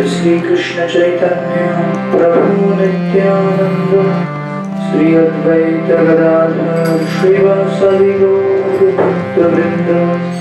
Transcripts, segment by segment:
Shri Krishna Chaitanya Prabhu Nityananda Shri Advaita Gadadhar Srivasadi Gaur Bhakta Vrinda.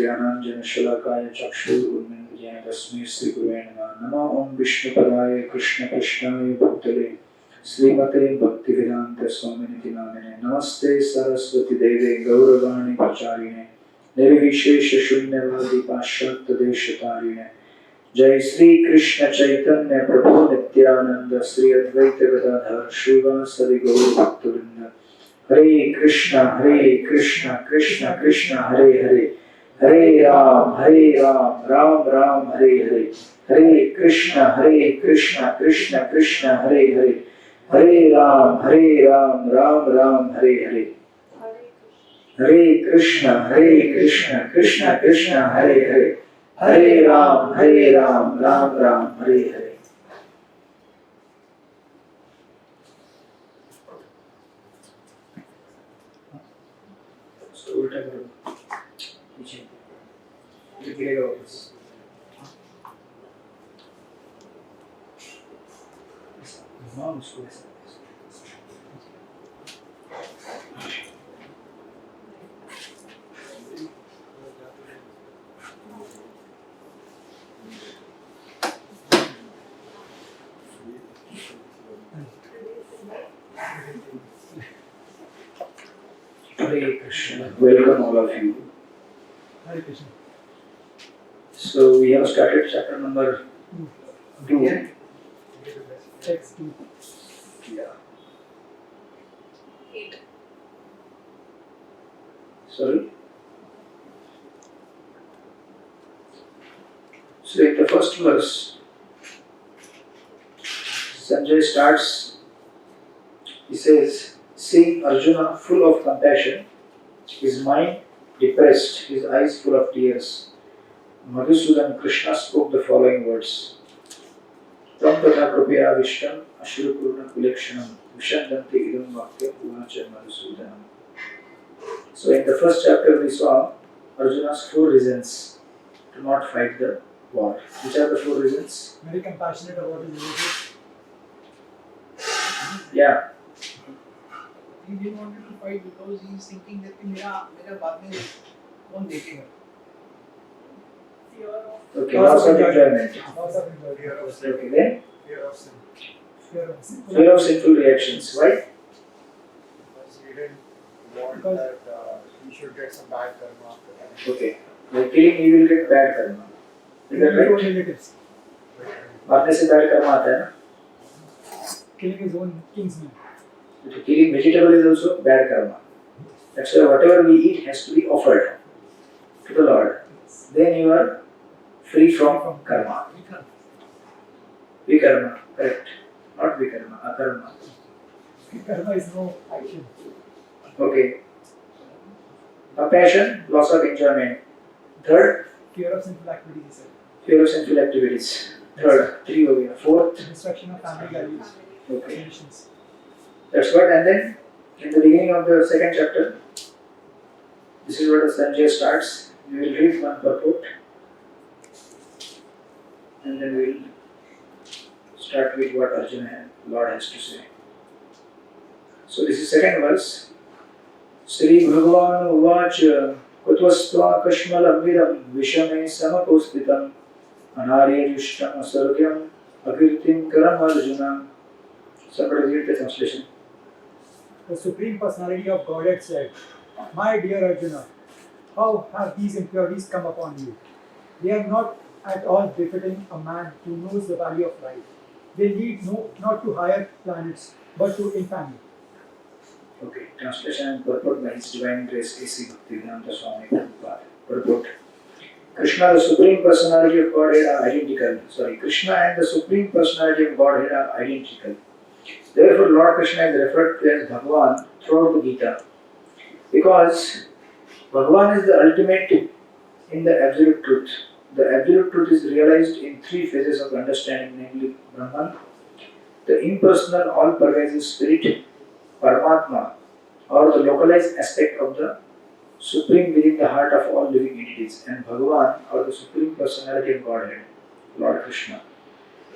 ज्ञानाञ्जनशलाकाय चक्षुरुन्मिलितं तस्मै श्रीगुरुवे नमः। नमो ॐ विष्णुपदाय कृष्णकृष्णाय भूतले श्रीमते भक्तिवेदान्त स्वामिनिति नामिने। नमस्ते सरस्वती देवे गौरवाणी प्रचारिणे निर्विशेष शून्यवादी पाश्चात्य देशतारिणे। जय श्री कृष्ण चैतन्य प्रभु नित्यानंद श्री अद्वैत गदाधर श्रीवासदि गौर भक्तवृंद। हरे कृष्ण कृष्ण कृष्ण हरे हरे, हरे राम राम राम हरे हरे। हरे कृष्ण कृष्ण कृष्ण हरे हरे, हरे राम राम राम हरे हरे। हरे कृष्ण कृष्ण कृष्ण हरे हरे, हरे राम राम राम हरे हरे। उल्टा करो, पीछे गिरेगा वापस। उसको Hare Krishna. Welcome all of you. Hare Krishna. So we have started chapter number 2. Text 2. Yeah. 8. Sorry. So in the first verse, Sanjay starts. He says, seeing Arjuna full of compassion, his mind depressed, his eyes full of tears, Madhusudan Krishna spoke the following words. Tam tata krupaya vishtam ashrupurna kulekshanam vishandanti idam vakya punacha Madhusudanam. So in the first chapter we saw Arjuna's 4 reasons to not fight the war. Which are the 4 reasons? Very compassionate about his relatives. Yeah. He didn't want to fight because he is thinking that मेरा बाद में कौन देखेगा? Okay, loss of enjoyment. Okay, then? Fear of sinful reactions. Why? Because he didn't want that he should get some bad karma after that. Okay. By killing, you will get bad karma. Is that Killing his own right? relatives. मारने से bad karma आता है ना? Killing his own kinsmen. Killing vegetable is also bad karma. That's why whatever we eat has to be offered to the Lord. Then you are free from karma. Vikarma, correct. Not vikarma, akarma. Karma is no action. Okay. Compassion, loss of enjoyment. Third, Fear of sinful activities, he said. fear of sinful activities. Third, three over here. Fourth, Destruction of family values. okay. Traditions. That's what. And then, in the beginning of the second chapter, this is where the Sanjay starts. We will read one purport. And then we will start with what Arjuna and Lord has to say. So this is second verse. Sri Bhagavan Uvacha Kutvasva Kashmalabhidam Vishame Samapostitam Anarya Jushtam Asargyam Akirtim Karam Arjuna. Somebody read the translation. The Supreme Personality of Godhead said, My dear Arjuna, how have these impurities come upon you? They are not at all befitting a man who knows the value of life. They lead not to higher planets, but to infamy. Okay, translation and purport by His Divine Grace A.C. Bhaktivedanta Swami Prabhupada. Purport. Krishna, the Supreme Personality of Godhead, are identical. Krishna and the Supreme Personality of Godhead are identical. Therefore, Lord Krishna is referred to as Bhagavan throughout the Gita. Because Bhagavan is the ultimate in the absolute truth. The absolute truth is realized in three phases of understanding, namely Brahman, the impersonal, all-pervasive spirit, Paramatma, or the localized aspect of the Supreme within the heart of all living entities, and Bhagavan, or the Supreme Personality of Godhead, Lord Krishna.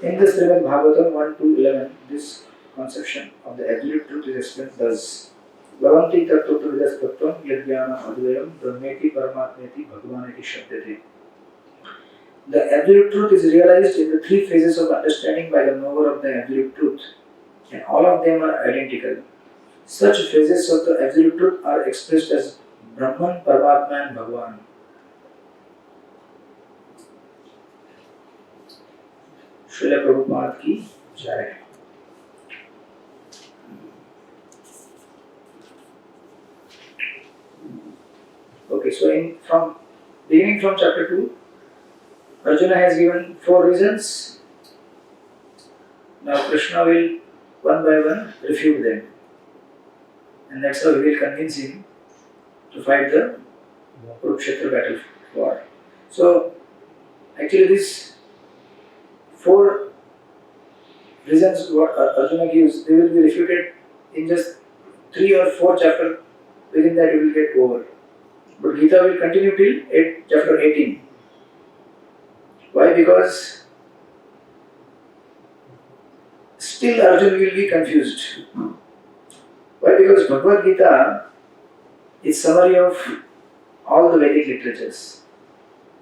In this Srimad Bhagavatam 1-11, this conception of the absolute truth is explained thus. Bhavanti tattva vidas tattvam yadhyana advayam brahmeti paramatmeti bhagavaneti shabdate. The absolute truth is realized in the three phases of understanding by the knower of the absolute truth, and all of them are identical. Such phases of the absolute truth are expressed as Brahman, Paramatma, and Bhagavan. Srila Prabhupada ki jai. Okay, so beginning from chapter 2, Arjuna has given 4 reasons. Now Krishna will one by one refute them. And that's how he will convince him to fight the Kurukshetra battle war. So actually these 4 reasons what Arjuna gives, they will be refuted in just 3 or 4 chapters. Within that you will get over. But Gita will continue till chapter 18. Why? Because still Arjuna will be confused. Why? Because Bhagavad Gita is summary of all the Vedic literatures.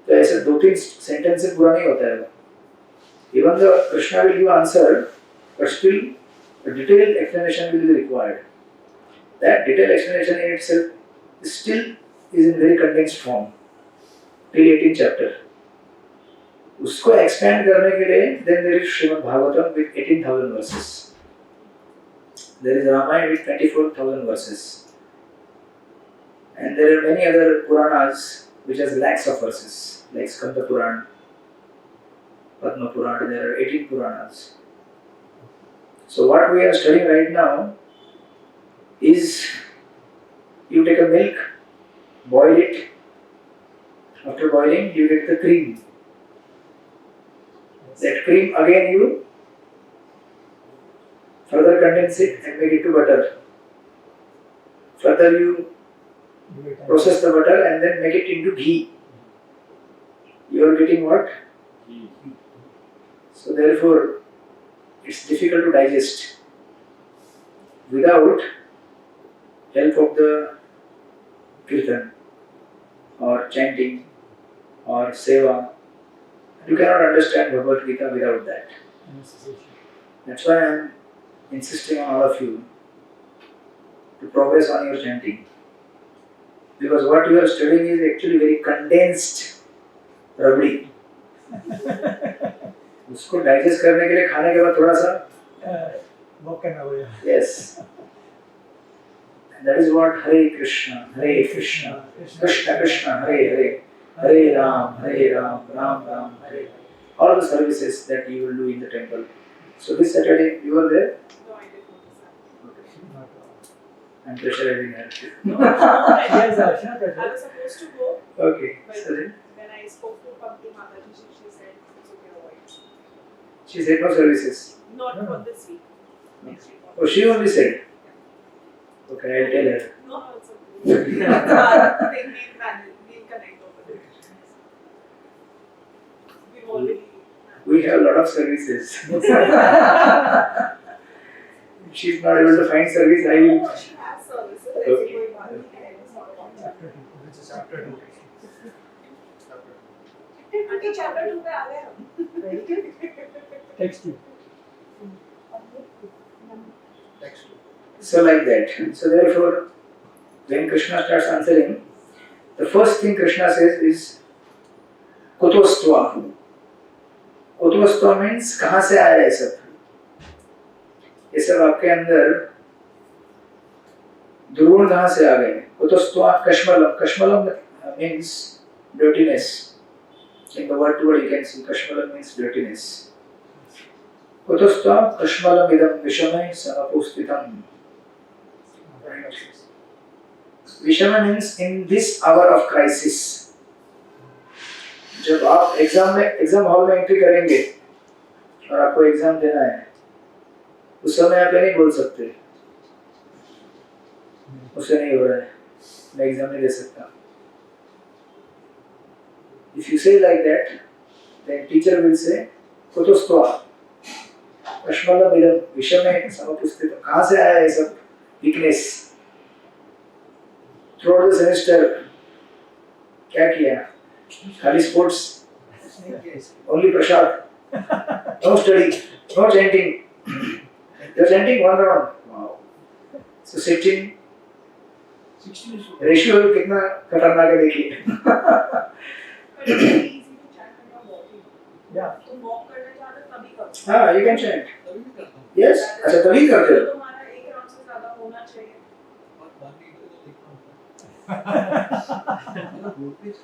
तो ऐसे 2-3 sentence से पूरा नहीं होता है. Even the Krishna will give answer, but still a detailed explanation will be required. That detailed explanation in itself still is in very condensed form till 18th chapter. उसको expand करने के लिए then there is Srimad Bhagavatam with 18,000 verses. There is Ramayana with 24,000 verses. And there are many other Puranas which has lakhs of verses, like Skanda Puran, Padma Puran, there are 18 Puranas. So what we are studying right now is you take a milk, boil it, after boiling you get the cream. That cream again you further condense it and make it to butter. Further you process the butter and then make it into ghee. You are getting what? Ghee. So therefore it's difficult to digest without help of the kirtan or chanting or seva. You cannot understand Bhagavad Gita without that. That's why I am insisting on all of you to progress on your chanting. because what you are studying is actually very condensed रबड़ी. उसको digest करने के लिए खाने के बाद थोड़ा सा What can I do? yes. And that is what Hare Krishna, Krishna Krishna, Hare Ram, Ram Ram, Hare. All the services that you will do in the temple. So this Saturday you were there? No, I didn't notice that. I'm pressurizing her. Yes, Archana, I was supposed to go, Okay. but So then when I spoke to Pankti Mataji, she said it's okay, avoid. she said no services. Not No. for this week. Next week. Oh, she only said. Okay, I'll tell her. No, no, it's okay. Then we'll connect over there. We've already. We have a lot of services. If she's not able to find service, I will. No, she has services. There's Okay. going on. It's not a problem. Chapter 2, which is chapter 2. Auntie, chapter 2 पे आ गए हम. Text 2. So like that. So therefore, when Krishna starts answering, the first thing Krishna says is Kutostva. Kutostva means कहाँ से आया ये सब? ये सब आपके अंदर दुर्गुण कहाँ से आ गए? Kutostva Kashmalam. Kashmalam means dirtiness. In the word to word you can see Kashmalam means dirtiness. Kutostva Kashmalam idam vishamay samapustitam. विषम means in this hour of crisis. जब आप एग्जाम हॉल में एंट्री करेंगे और आपको एग्जाम देना है, उस समय आप ये नहीं बोल सकते उससे नहीं हो रहा है, मैं एग्जाम नहीं दे सकता. If you say like that, then teacher will say कुतोस्त्वा कश्मलम इदं विषमे समुपस्थितम्. कहाँ से आया ये सब weakness? Throughout the semester क्या किया? खाली sports, only prasad, no study, no chanting. You're chanting one round. Wow. So sitting, 16 is ratio कितना खतरनाक है देखिए. But it's very easy to chant when you're walking. Yeah. तुम walk करने जाते हो तभी करो. हाँ, you can chant. तभी भी करता हूँ. Yes. अच्छा तभी करते हो. तो तुम्हारा एक राउंड से ज़्यादा होना चाहिए. और बाकी तो देखता हूँ. मतलब बोलते हैं.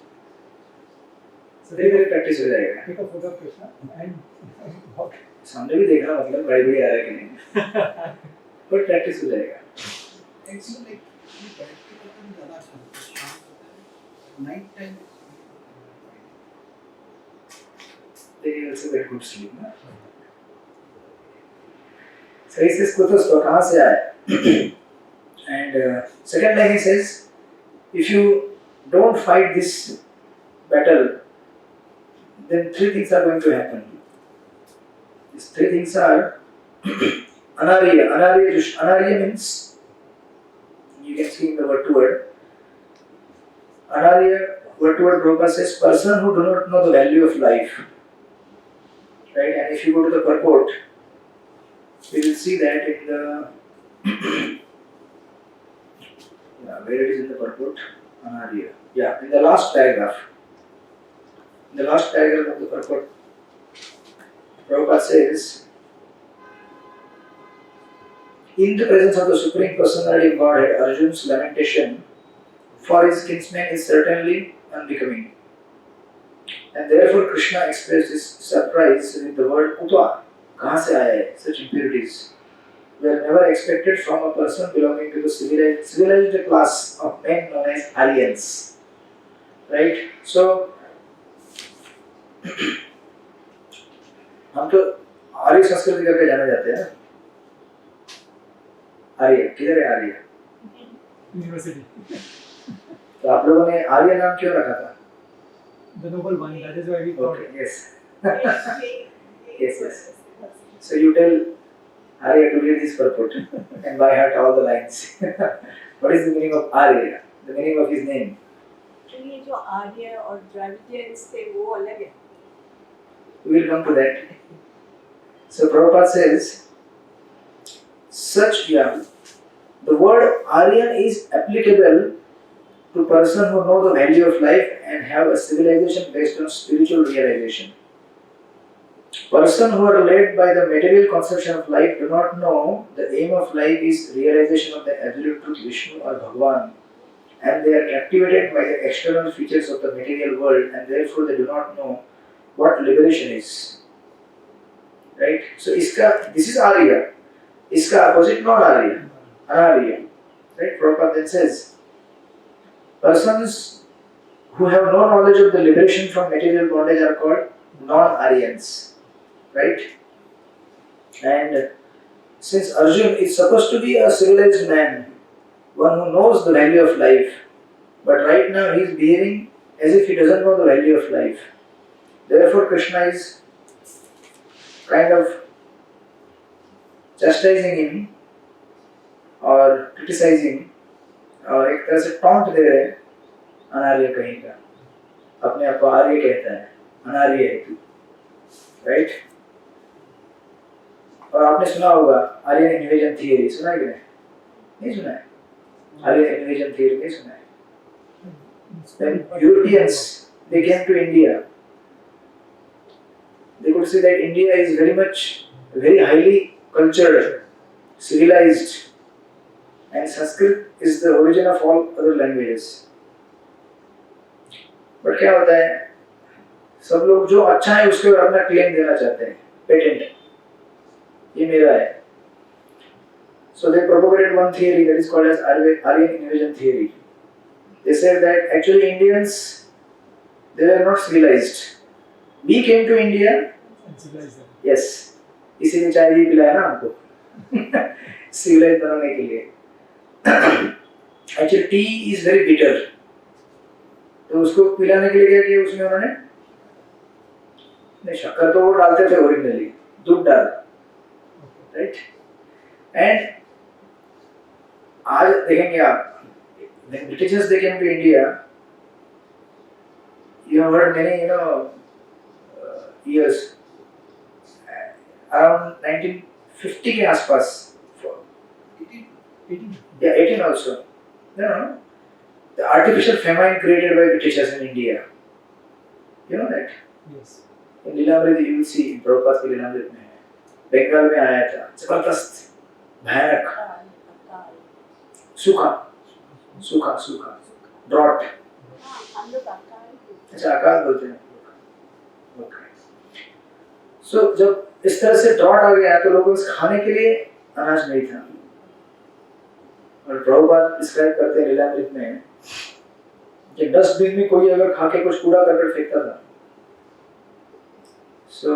धीरे धीरे प्रैक्टिस हो जाएगा. Take a photo of Krishna and walk. सामने भी देखना मतलब बड़ी बड़ी आ रहा है कि नहीं. पर प्रैक्टिस हो जाएगा. Actually, like ये बैठ के करते हैं ज़्यादा अच्छा लगता है. शाम को night time Then you also get good sleep, ना? So he says कुतोस्त्वा कहाँ से आया? And second line he says, if you don't fight this battle, then three things are going to happen. These three things are anarya. Anarya means, you can see in the word to word. Anarya, word to word Prabhupada says, person who do not know the value of life. Right? And if you go to the purport, you will see that in the where it is in the purport, Anarya. Yeah, in the last paragraph. In the last paragraph of the purport, Prabhupada says, in the presence of the Supreme Personality of Godhead, Arjuna's lamentation for his kinsman is certainly unbecoming. And therefore Krishna expressed his surprise with the word Kutva. कहाँ से आया है? Such impurities were never expected from a person belonging to the civilized class of men known as Aryans. Right? So, हम तो आर्य संस्कृति करके जाने जाते हैं ना. आर्य किधर है आर्य? University. तो आप लोगों ने आर्य नाम क्यों रखा था? The noble one, that is why we thought. Okay, yes. Yes, yes. So you tell Arya to read this purport and by heart all the lines. What is the meaning of Arya? The meaning of his name? ये जो आर्य और Dravidians थे वो अलग है. We will come to that. So Prabhupada says, the word Aryan is applicable to person who know the value of life and have a civilization based on spiritual realization. Person who are led by the material conception of life do not know the aim of life is realization of the absolute truth Vishnu or Bhagwan, and they are captivated by the external features of the material world, and therefore they do not know what liberation is. Right? So this is Arya. Iska opposite not Arya. Anarya. Right? Prabhupada then says, persons who have no knowledge of the liberation from material bondage are called non-Aryans. Right? And since Arjun is supposed to be a civilized man, one who knows the value of life, but right now he is behaving as if he doesn't know the value of life. Therefore Krishna is kind of chastising him और criticizing और एक तरह से taunt दे रहे हैं, अनार्य कहीं का, अपने आप को आर्य कहता है, अनार्य है तू, राइट? और आपने सुना होगा आर्यन इन्वेजन थियरी, सुना है कि नहीं सुना है? आर्यन इन्वेजन थियरी नहीं सुना है? When Europeans they came to India, they could see that India is very highly cultured, civilized, and Sanskrit is the origin of all other languages. But क्या होता है? सब लोग जो अच्छा है उसके ऊपर अपना क्लेम देना चाहते हैं, पेटेंट, ये मेरा है. So they propagated one theory that is called as Aryan invasion theory. They said that actually Indians, they were not civilized. We came to India. And civilize them. Yes. इसीलिए चाय भी पिलाया ना हमको. Civilized बनाने के लिए. Actually tea is very bitter. तो उसको पिलाने के लिए क्या किया उसमें उन्होंने? नहीं, शक्कर तो वो डालते थे ओरिजिनली, दूध डाल, राइट? एंड आज देखेंगे आप, when Britishers they came to India, you have heard many years around 1950 के आसपास, 18. yeah 18 also, no, the artificial famine created by Britishers in India, you know that? Yes. In Lilamrita you will see, Prabhupada के लीलामृत में है, बंगाल में आया था, जबरदस्त, भयानक, सूखा, ड्रॉट, अच्छा अकाल बोलते हैं, ओके. सो जब इस तरह से ड्रॉट आ गया तो लोगों को खाने के लिए अनाज नहीं था, और प्रभुपाद डिस्क्राइब करते हैं लीलामृत में कि डस्टबिन में कोई अगर खा के कुछ कूड़ा करकट फेंकता था, so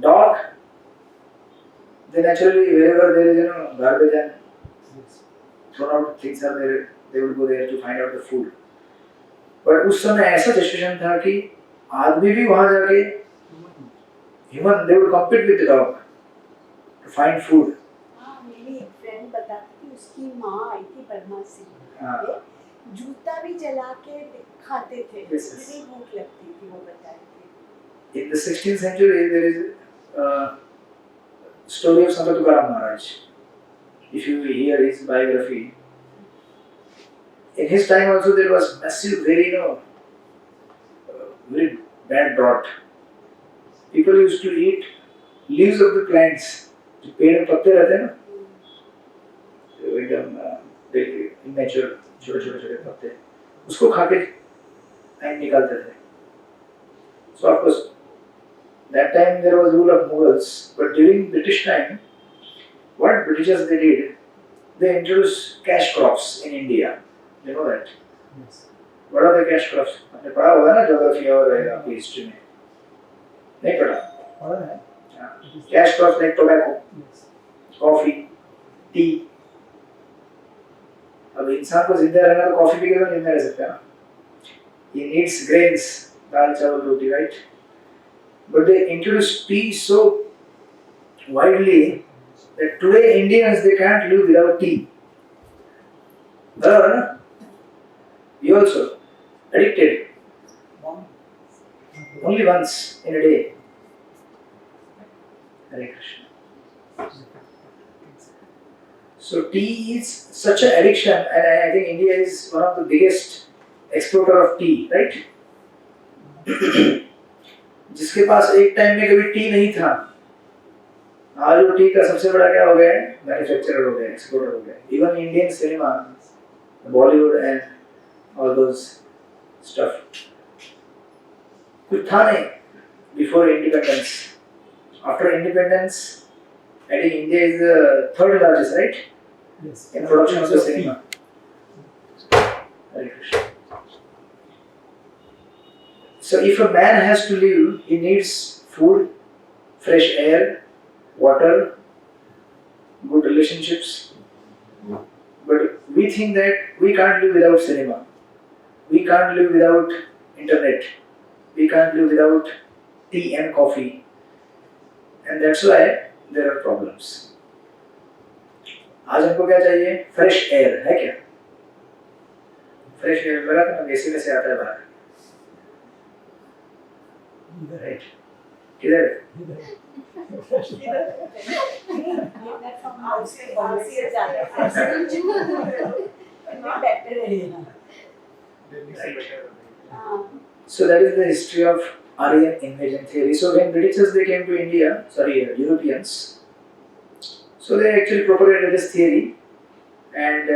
dog, they naturally wherever there is garbage and thrown out things are there, they will go there to find out the food. But उस समय ऐसा सिचुएशन था कि आदमी भी वहाँ जाके human they would compete with the dog to find food. हाँ, मेरी एक फ्रेंड बताती थी उसकी माँ आई थी बर्मा से, जूता भी जला के खाते थे, इतनी भूख लगती थी, वो बताती थी. In the 16th century there is a story of Sant Tukaram Maharaj. If you hear his biography, in his time also there was massive, very bad drought. People used to eat leaves of the plants. जो पेड़ में पत्ते रहते हैं ना, तो एकदम immature छोटे पत्ते, उसको खा के टाइम निकालते थे. So of course, that time there was rule of Mughals, but during British time, what Britishers they did, they introduced cash crops in India. You know that? Yes. What are the cash crops? आपने पढ़ा होगा ना geography और आपकी history में? नहीं पढ़ा? पढ़ा है. Cash crops like tobacco, Yes. coffee, tea. अब इंसान को जिंदा रहना तो कॉफी पी के तो जिंदा रह सकता है ना? He needs grains, दाल चावल रोटी, right? But they introduced tea so widely that today Indians they can't live without tea. No? You also addicted only once in a day. Hare Krishna. So tea is such an addiction, and I think India is one of the biggest exporter of T, right? जिसके पास एक time में कभी T नहीं था, आज वो T का सबसे बड़ा क्या हो गया है? मैन्युफैक्चरर हो गया, एक्सपोर्टर हो गया. Even Indian cinema, Bollywood and all those stuff, कुछ था नहीं before independence. After independence, I think India is the third largest, right? Yes. In production of the cinema. Hare Krishna. So if a man has to live, he needs food, fresh air, water, good relationships. But we think that we can't live without cinema. We can't live without internet. We can't live without tea and coffee. And that's why there are problems. आज हमको क्या चाहिए? Fresh air है क्या? Fresh air लगा तो AC में से आता है बाहर, राइट? किधर? So that is the history of Aryan invasion theory. So when Britishers they came to India, Europeans, so they actually propagated this theory, and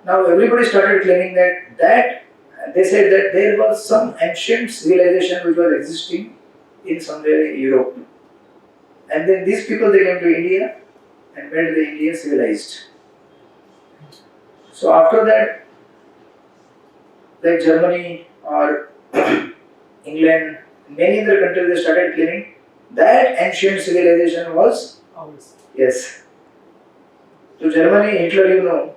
now everybody started claiming that they said that there was some ancient civilization which was existing in somewhere in Europe, and then these people they came to India and made the India civilized. So after that, like Germany or England, many other countries they started claiming that ancient civilization was Ours. yes. So Germany, Hitler, you know,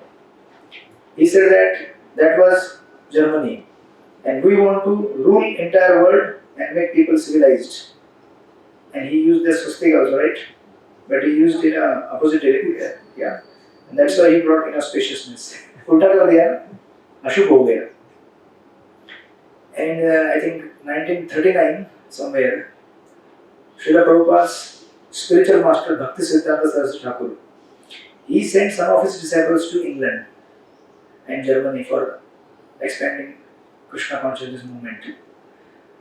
he said that was Germany, and we want to rule entire world and make people civilized. And he used the swastika also, right? But he used in a opposite area, yeah. And that's why he brought inauspiciousness. उल्टा कर दिया, अशुभ हो गया. And I think 1939 somewhere, Srila Prabhupada's spiritual master Bhakti Siddhanta Saraswati Thakur, he sent some of his disciples to England and Germany for expanding Krishna consciousness movement.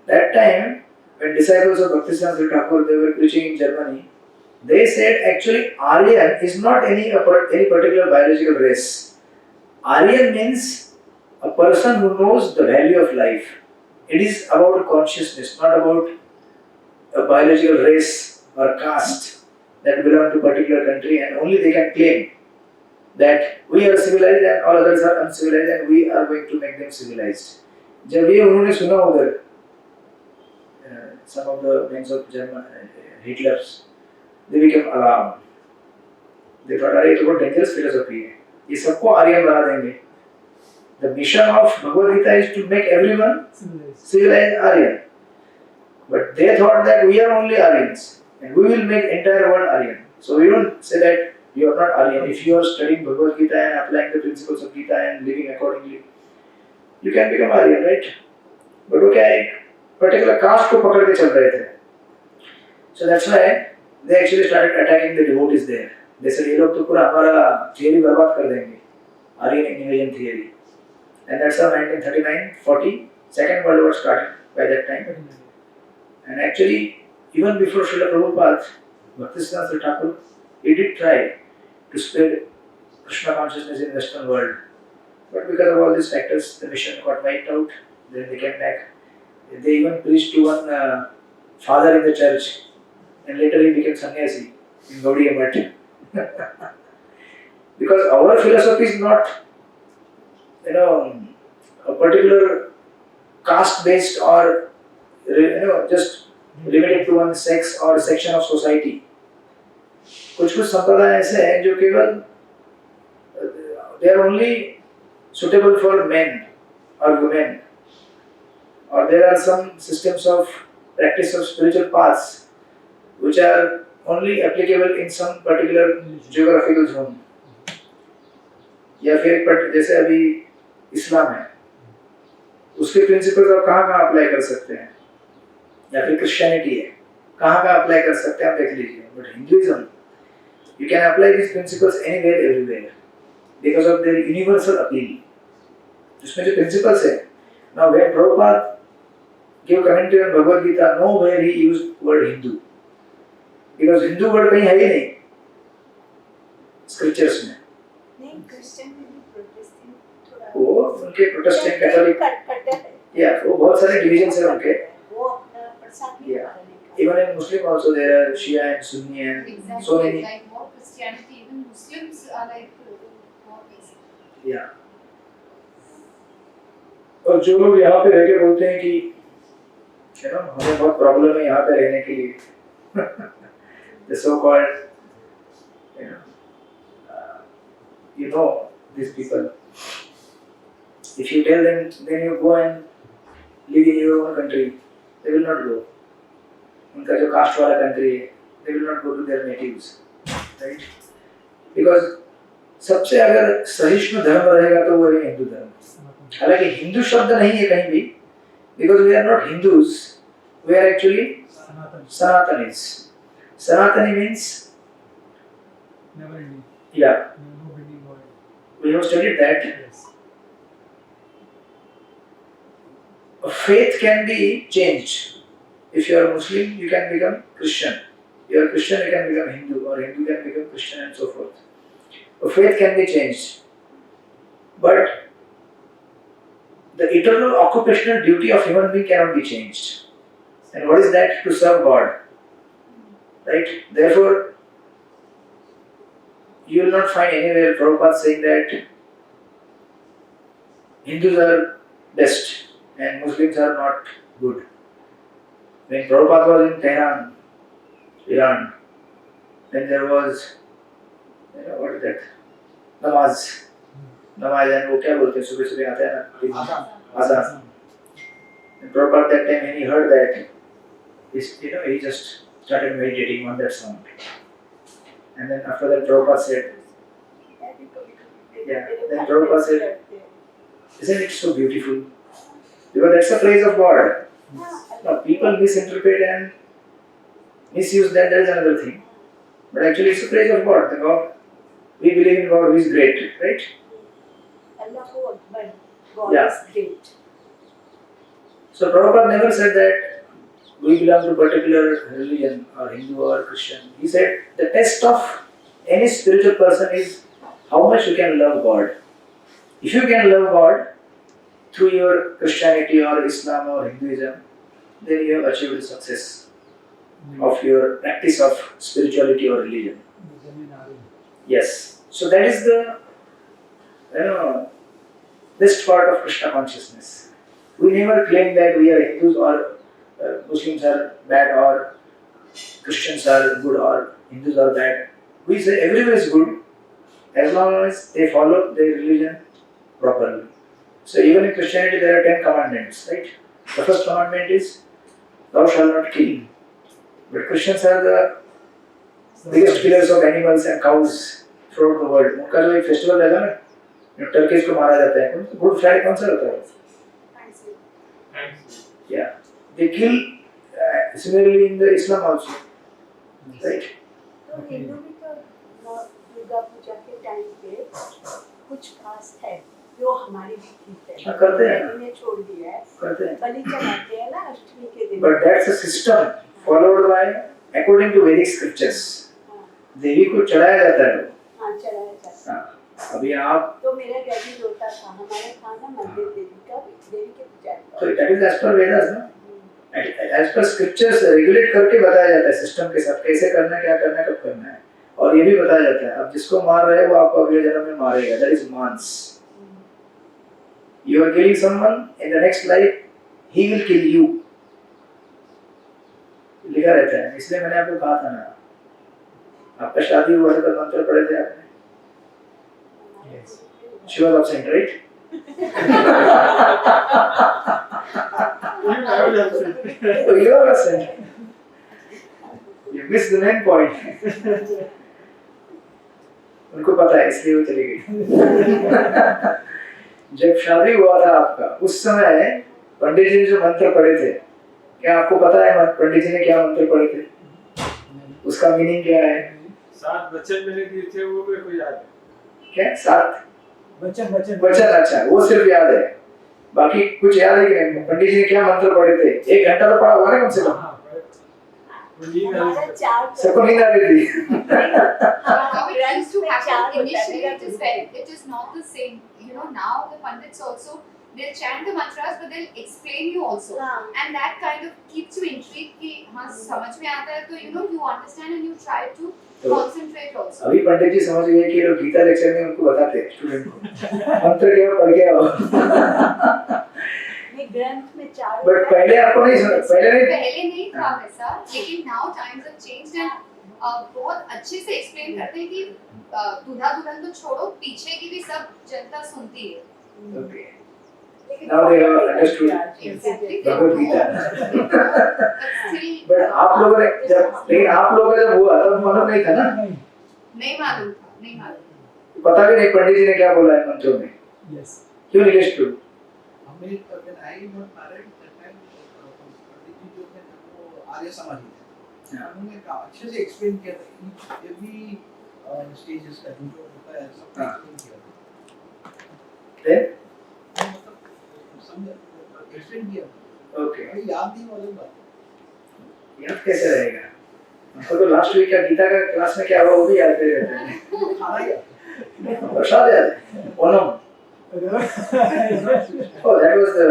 That time, when disciples of Bhakti Siddhanta Thakur they were preaching in Germany, they said actually Aryan is not any particular biological race. Aryan means a person who knows the value of life. It is about consciousness, not about a biological race or caste that belong to a particular country, and only they can claim that we are civilized and all others are uncivilized and we are going to make them civilized. जब ये उन्होंने सुना उधर, some of the men of German Hitlers, they became alarmed. They thought, अरे ये तो बहुत dangerous philosophy है. ये सबको आर्यन बना देंगे. The mission of Bhagavad Gita is to make everyone civilized Aryan. But they thought that we are only Aryans and we will make entire world Aryan. So we don't say that you are not Aryan. If you are studying Bhagavad Gita and applying the principles of Gita and living accordingly, you can become Aryan, right? But वो क्या एक particular caste को पकड़ के चल रहे थे. So that's why they actually started attacking the devotees there. They said ये लोग तो पूरा हमारा theory बर्बाद कर देंगे, Aryan invasion theory. And that's how 1939-40 Second World War started by that time. And actually, even before Srila Prabhupada, Bhaktisiddhanta Thakur, he did try to spread Krishna consciousness in Western world. But because of all these factors, the mission got wiped out. Then they came back. They even preached to one father in the church, and later he became sannyasi in Gaudiya Math. Because our philosophy is not, a particular caste-based or just limited to one sex or section of society. कुछ संप्रदाय ऐसे हैं जो केवल they are only suitable for men or women, or there are some systems of practice of spiritual paths which are only applicable in some particular geographical zone. या फिर जैसे अभी इस्लाम है, उसके प्रिंसिपल्स आप कहाँ अप्लाई कर सकते हैं, या फिर क्रिश्चियनिटी है, कहाँ अप्लाई कर सकते हैं आप देख लीजिए. But Hinduism, you can apply these principles anywhere, everywhere, because of their universal appeal. उसमें जो principles है, Now when Prabhupada gave commentary on Bhagavad Gita, nowhere he used word Hindu. Because Hindu word कहीं है ही नहीं scriptures में. नहीं Christian में भी प्रोटेस्टेंट थोड़ा वो उनके प्रोटेस्टेंट कैथोलिक कट्टर है या वो बहुत सारे डिविजन्स हैं उनके. वो अपना प्रसाद नहीं Yeah. करने का Even in Muslim also there are Shia and Sunni and Exactly, so many. like more Christianity, even Muslims are like more basic. Yeah. और जो लोग यहाँ पे रह के बोलते हैं कि हमें बहुत प्रॉब्लम है यहाँ पे रहने के लिए, the so called you know these people, if you tell them then you go and live in your own country, they will not go. उनका जो कास्ट वाला कंट्री है, they will not go to their natives, right? Because सबसे अगर सहिष्णु धर्म रहेगा तो वो है हिंदू धर्म. हालांकि हिंदू शब्द नहीं है कहीं भी, because we are not Hindus, we are actually Sanatanis. Sanatani means Never ending. yeah, No bending word. we have studied that. Yes. Faith can be changed. If you are Muslim, you can become Christian. You are Christian, you can become Hindu, or Hindu can become Christian, and so forth. Faith can be changed. But the eternal occupational duty of human being cannot be changed. And what is that? To serve God. Right? Therefore, you will not find anywhere Prabhupada saying that Hindus are best and Muslims are not good. When Prabhupada was in Tehran, Iran, then there was, what is that? Namaz. Namaz, and वो क्या बोलते हैं सुबह सुबह आते हैं ना Azan. And Prabhupada that time when he heard that, he just started meditating on that sound. And then after that Prabhupada said, yeah, then Prabhupada said, isn't it so beautiful? Because that's the praise of God. Now people misinterpret and misuse that is another thing. But actually it's the praise of God. The God, we believe in God who is great, right? Allahu Akbar. God Yeah. is great. So Prabhupada never said that we belong to a particular religion or Hindu or Christian. He said the test of any spiritual person is how much you can love God. If you can love God through your Christianity or Islam or Hinduism, then you have achieved success of your practice of spirituality or religion. Yes. So that is the best part of Krishna consciousness. We never claim that we are Hindus or Muslims are bad or Christians are good or Hindus are bad. We say everyone is good as long as they follow their religion properly. So even in Christianity there are 10 commandments, right? The first commandment is thou shalt not kill. But Christians are the biggest killers of animals and cows throughout the world. उनका जो एक festival रहता है ना, Turkey's को मारा जाता है, गुड फ्राइडे कौन सा होता है? Yeah, they kill similarly in the Islam also, right? तो हिंदू भी तो दुर्गा पूजा के टाइम पे कुछ खास है जो हमारे भी ठीक है। करते हैं। मैंने छोड़ दिया है। करते हैं। बलि चढ़ाते हैं ना अष्टमी के दिन। But that's a system followed by according to Vedic scriptures. देवी को चढ़ाया जाता है। हाँ चढ़ाया जाता है। अभी आप तो मेरा डैडी रोता था हमारे खाना मंदिर देवी के पूजा का। तो that is as per Vedas ना? As per scriptures regulate करके बताया जाता है सिस्टम के साथ कैसे करना है, क्या करना है, कब करना है, और ये भी बताया जाता है अब जिसको मार रहे हैं वो आपको अगले जन्म में मारेगा. That is mans. You are killing someone, in the next life he will kill you. लिखा रहता है, इसलिए मैंने आपको कहा था ना, आपका शादी हुआ था तो मंत्र पढ़े थे आपने. Yes. She was absent, right? Oh, you are absent. You missed the main point. उनको पता है इसलिए वो चली गई. जब शादी हुआ था आपका उस समय पंडित जी ने जो मंत्र पढ़े थे, क्या आपको पता है पंडित जी ने क्या मंत्र पढ़े थे? उसका मीनिंग क्या है? 7 वचन मैंने दिए थे वो मेरे को याद है. क्या 7 वचन वचन? अच्छा वो सिर्फ याद है, बाकी कुछ याद है कि नहीं? पंडित जी ने क्या मंत्र पढ़े थे? 1 घंटा तो पढ़ा होगा ना कम से कम। हमारा 4 सबको नींद आ रही थी। How it used to happen 4 initially, it is not the same. You know, now the pundits also, they'll chant the mantras, but they'll explain you also. हाँ And that kind of keeps you intrigued कि हाँ समझ में आता है तो you know you understand and you try to concentrate also. अभी पंडित जी समझ गए कि लोग गीता लेक्चर में उनको बताते हैं स्टूडेंट को मंत्र क्या पढ़ के आओ। ये ग्रंथ में 4 बट पहले आपको नहीं सुना, पहले नहीं पहले नहीं था वैसा, लेकिन now times have changed and बहुत अच्छे से explain करते हैं कि दूल्हा दुल्हन तो छोड़ो, पीछे की भी सब जनता सुनती है. Okay. लेकिन Now they have understood Exactly. Bhagavad Gita. But still but आप लोगों ने जब, लेकिन आप लोगों का जब हुआ तब मालूम नहीं था ना, नहीं मालूम था, नहीं मालूम. पता भी नहीं पंडित जी ने क्या बोला है मंत्रों में। Yes. क्यों निलेश टू? हमें when I got married that time पंडित जी जो थे ना वो आर्य समाजी थे. उन्होंने अच्छे से एक्सप्लेन किया था एवरी स्टेजेस का जो होता है सब एक्सप्लेन किया था. Then मतलब समझ एक्सप्लेन किया था. ओके, अभी याद नहीं वाली बात. याद कैसे रहेगा? हमको तो लास्ट वीक का गीता का क्लास में क्या हुआ वो भी याद नहीं रहता है। खाना याद. प्रसाद याद है? Onam. Oh, that was the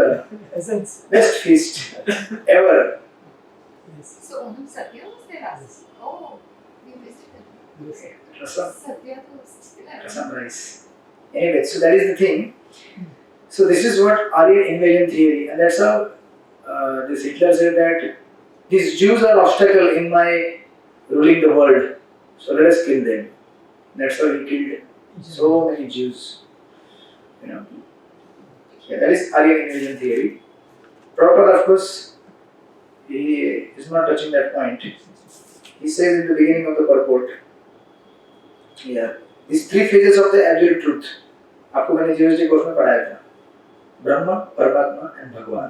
Essence. best feast ever. Yes. So Onam Satya was there as oh, we missed it. Yes. Rasam, Satya to still I don't know. rasam rice. Anyway, so that is the thing. So this is what Aryan invasion theory, and that's how this Hitler said that these Jews are obstacle in my ruling the world. So let us kill them. That's how he killed so many Jews. You know. Yeah, that is Aryan invasion theory. Prabhupada, of course, he is not touching that point. He says in the beginning of the purport, yeah, these 3 phases of the absolute truth. आपको मैंने GST course में पढ़ाया था, ब्रह्म, परमात्मा and भगवान,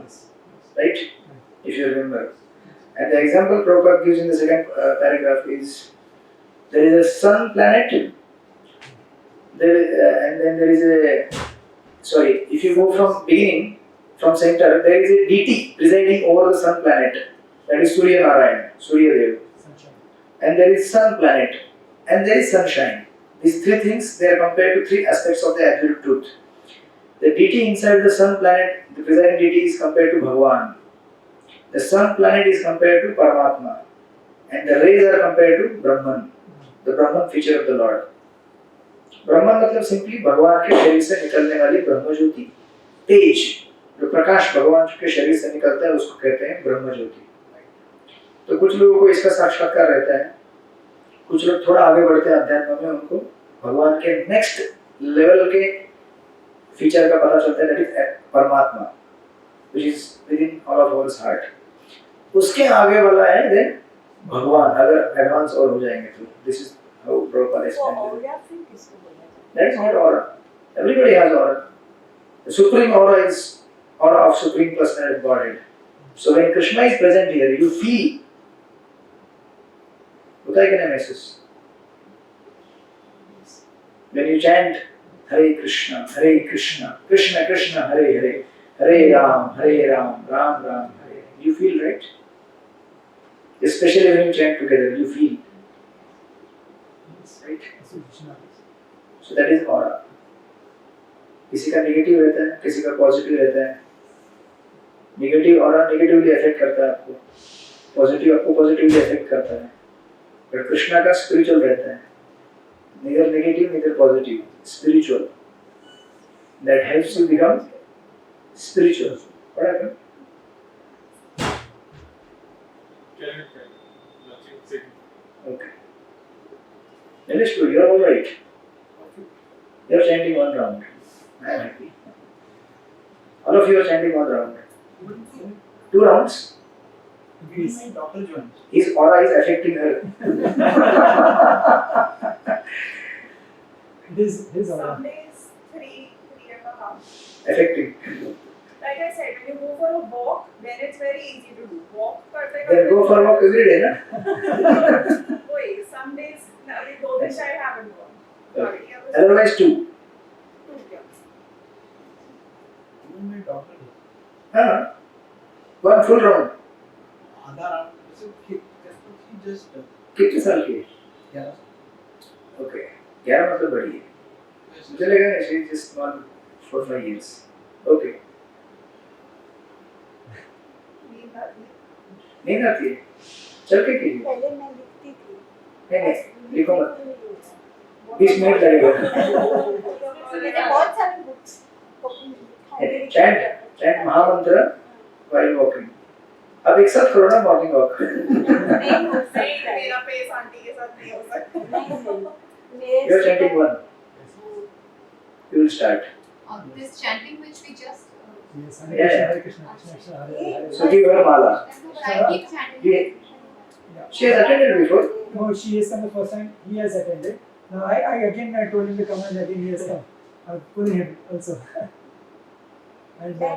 right? If you remember. And the example Prabhupada gives in the second paragraph is there is a sun planet, and then there is a, sorry, if you go from beginning, from center, there is a deity presiding over the sun planet, that is Surya Narayan, Surya Dev. Sunshine. And there is sun planet, and there is sunshine. These 3 things, they are compared to 3 aspects of the absolute truth. The deity inside the sun planet, the presiding deity is compared to Bhagavan. The sun planet is compared to Paramatma. And the rays are compared to Brahman, the Brahman feature of the Lord. ब्रह्मन मतलब simply भगवान के शरीर से निकलने वाली ब्रह्म ज्योति, तेज, जो प्रकाश भगवान के शरीर से निकलता है उसको कहते हैं ब्रह्म ज्योति. तो कुछ लोगों को इसका साक्षात्कार रहता है, कुछ लोग थोड़ा आगे बढ़ते हैं अध्यात्म में, उनको भगवान के नेक्स्ट लेवल के फीचर का पता चलता है, दैट इज परमात्मा, which is within all of our heart. उसके आगे वाला है देन भगवान, अगर एडवांस और हो जाएंगे तो. This is how Prabhupada explained it. That is not aura. Everybody has aura. The supreme aura is aura of supreme personality Godhead. So when Krishna is present here, you feel. होता है कि नहीं महसूस? When you chant Hare Krishna, Krishna Krishna, Hare Hare, Hare Ram, Ram Ram, Hare. You feel, right? Especially when you chant together, you feel. Right? So that is aura. किसी का negative रहता है, किसी का पॉजिटिव रहता है. Negative aura negatively affect करता है आपको, पॉजिटिव आपको पॉजिटिवली अफेक्ट करता है. बट कृष्णा का स्पिरिचुअल रहता है, neither negative neither positive, spiritual. That helps you become spiritual. What happened? Okay. Nilesh, you are all right. You are chanting 1 round. I am happy. All of you are chanting 1 round. 2 rounds. Please. Doctor जो है His aura is affecting her. It is his aura. Some days 3.5. Affecting. Like I said, when you go for a walk, then it's very easy to do. Walk करते Then go for a walk every day, na? Wait, some days अभी 2 दिन शायद haven't gone. Okay. Otherwise 2. मैं doctor one full round. आधा round से he just कितने साल की? 11 ओके 11 मतलब बड़ी है. मुझे लगा she is just 4-5 years. Okay. नींद आती है. चल के कीजिए. पहले मैं लिखती थी। नहीं लिखो मत. 20 मिनट लगेगा. मैंने बहुत सारे बुक्स चैंट महामंत्र while walking. अब एक साथ करो ना मॉर्निंग वॉक. नहीं हो सकता नहीं, है। मेरा पेस आंटी के साथ नहीं हो सकता। नहीं You are chanting one. You will start. This chanting which we just Yes, Yeah. Hare Krishna, Krishna Krishna, Hare Hare. So give her mala. I keep chanting. Yeah. She has attended before. No, she has come the first time. He has attended. Now I again I told him to come and again he has come. I'm pulling him also. And मैं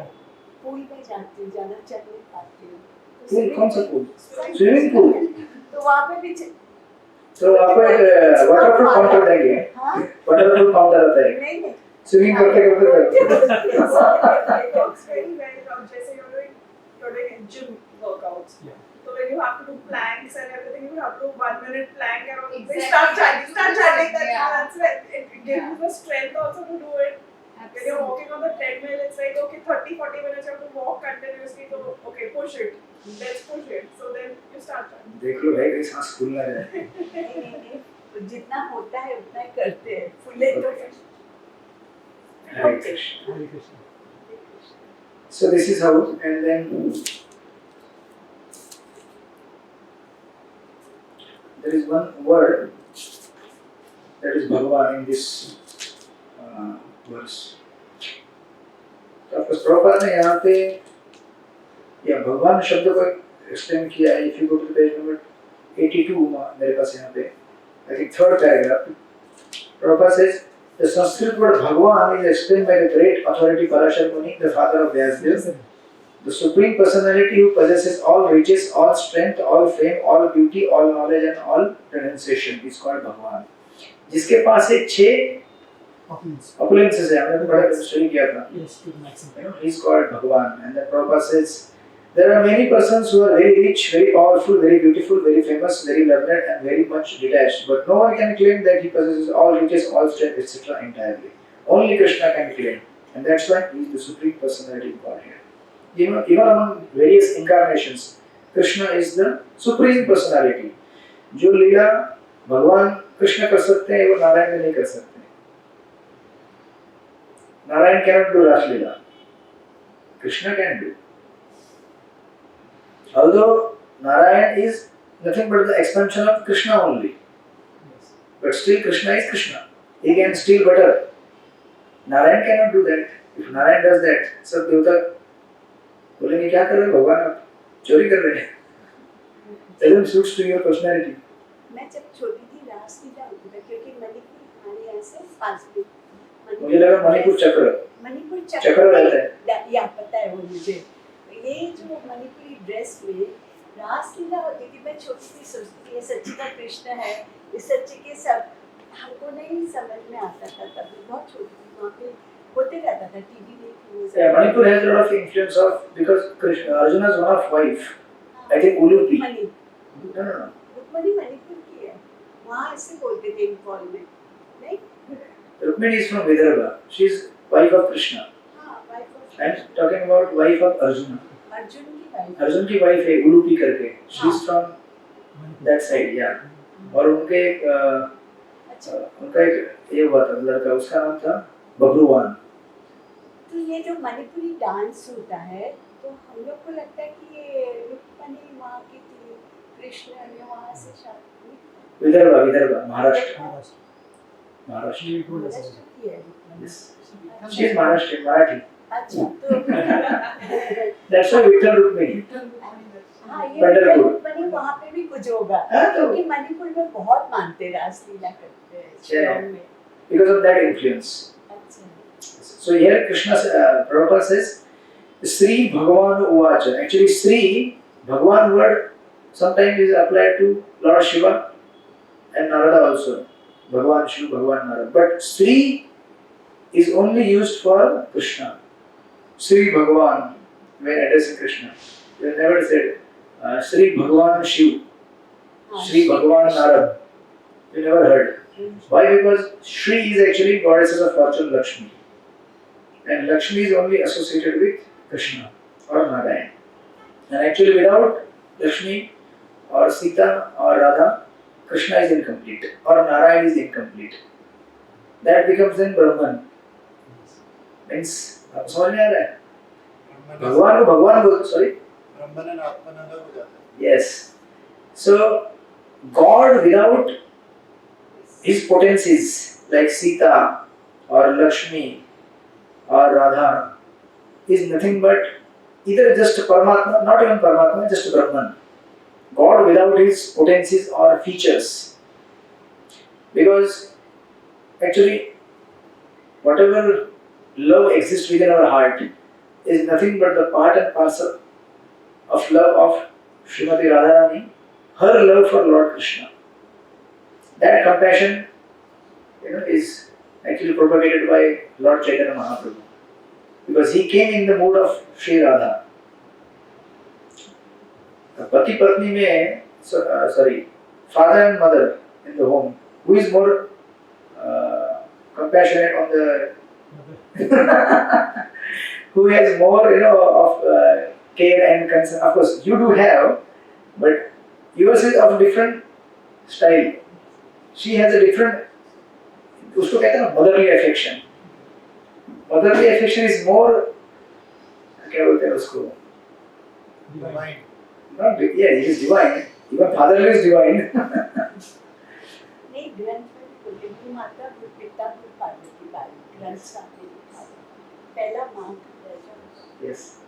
pool में जाती हूँ, ज़्यादा चल नहीं पाती हूँ। Pool कौन सा पूल? Swimming pool. तो वहाँ पे भी तो आपको एक वाटरप्रूफ काउंटर देंगे. हाँ वाटरप्रूफ काउंटर आता है. नहीं नहीं स्विमिंग करते करते It works very well. जैसे you're doing gym workouts. Yeah. So when you have to do planks and everything, you have to do 1 minute plank and all. Exactly. Start chanting. Yeah. That's when it gives you the strength also to do it. When you're walking on the treadmill, it's like, okay, 30-40 minutes you have to walk continuously. So, okay, push it. Let's push it. So then you start chanting. देख लो भाई कहीं सांस फूलना है. नहीं, जितना होता है उतना ही करते हैं, फूले तो Hare Krishna. Hare Krishna. So this is how, and then there is one word that is Bhagavan in this verse. तो आपको प्रॉपर ने यहाँ पे या भगवान शब्द को एक्सप्लेन किया है. If you go to page number 82 मेरे पास यहाँ पे I think third paragraph. Prabhupada says the Sanskrit word Bhagwan is explained by the great authority Parashar Muni, the father of Vyasdev, the supreme personality who possesses all riches, all strength, all fame, all beauty, all knowledge and all renunciation is called Bhagwan. जिसके पास एक 6 Opulence. opulences है. हमने तो बड़ा study किया था. Yes, to the maximum. You know, he's called Bhagwan, and the Prabhupada says there are many persons who are very rich, very powerful, very beautiful, very famous, very learned, and very much detached. But no one can claim that he possesses all riches, all strength, etc. entirely. Only Krishna can claim, and that's why he is the supreme personality of Godhead. Even among various incarnations, Krishna is the supreme personality. जो लीला भगवान कृष्ण कर सकते हैं वो नारायण में नहीं कर सकते. Narayan cannot do Ras Leela. Krishna can do. Although Narayan is nothing but the expansion of Krishna only. Yes. But still Krishna is Krishna. He can steal butter. Narayan cannot do that. If Narayan does that, सब देवता बोलेंगे क्या कर रहे हो भगवान आप चोरी कर रहे हैं. Doesn't suits to your personality. मैं जब छोटी थी रासलीला होती थी क्योंकि मणिपुर हमारे यहाँ से पास में. मुझे लगा मणिपुर चक्र. मणिपुर चक्र रहता है. या पता है वो मुझे. ये जो मणिपुरी ड्रेस में रासलीला होती थी मैं छोटी थी सोचती थी ये सच्ची का कृष्ण है ये सच्ची के सब हमको नहीं समझ में आता था तब बहुत छोटी थी वहाँ पे होते रहता था टीवी में. Yeah, Manipur has a lot of influence of because Krishna, Arjuna's one of wife. I think Ulupi. Mani No. Rukmini Manipur की है वहाँ ऐसे बोलते थे इम्फॉल में नहीं. Rukmini is from Vidarbha. She is wife of Krishna. हाँ wife of I am talking about wife of Arjuna. Arjun की वाइफ. अर्जुन की wife है उलूपी करके. She is from Manipur. that side, yeah. और उनके अच्छा उनका एक ये हुआ था लड़का उसका नाम था बब्रुवान. तो ये जो मणिपुरी डांस होता है तो हम लोग को लगता है कि ये रुक्मणी वहाँ की थी कृष्ण ने वहाँ से शादी Vidarbha Maharashtra. Maharashtra. She told us Maharashtra about की है Rukmini. Yes. She is Maharashtrian, Marathi. अच्छा तो That's why Vittal Rukmini. हाँ ये पंढरपुर. रुक्मणी वहाँ पे भी कुछ होगा हाँ, तो- क्योंकि मणिपुर में बहुत मानते हैं रासलीला करते हैं शिलांग में. Because of that influence. अच्छा So here Krishna, Prabhupada says, Sri Bhagavan Uvacha. Actually, Sri, Bhagavan word sometimes is applied to Lord Shiva and Narada also. Bhagavan Shiva, Bhagavan Narada. But Sri is only used for Krishna. Sri Bhagavan. when addressing Krishna. They never said Sri Bhagwan Shiv, Sri Bhagwan Narad. You never heard. Why? Because Shri is actually goddesses of fortune, Lakshmi. And Lakshmi is only associated with Krishna or Narayan. And actually without Lakshmi or Sita or Radha, Krishna is incomplete or Narayan is incomplete. That becomes then Brahman. Means, आपको समझ में आ रहा है? भगवान को भगवान बोल, sorry? ब्रह्मन और आत्मन अलग हो जाता है। Yes. So, God without his potencies like Sita or Lakshmi or Radha is nothing but either just Paramatma, not even Paramatma, just Brahman. God without his potencies or features. Because actually, whatever love exists within our heart is nothing but the part and parcel of love of Srimati Radharani, her love for Lord Krishna. That compassion, is actually propagated by Lord Chaitanya Mahaprabhu. Because he came in the mood of Sri Radha. पति पत्नी में father and mother in the home, who is more compassionate on the who has more of care and concern? Of course you do have, but yours is of different style. She has a different, उसको कहते हैं ना motherly affection. Motherly affection is more, क्या बोलते हैं उसको? Divine. Not, yeah, it is divine. Even fatherly is divine. नहीं ग्रंथ में बोले कि माता पिता को पार्वती बाई ग्रंथ सामने लिखा है पहला माँ का दर्जा Yes.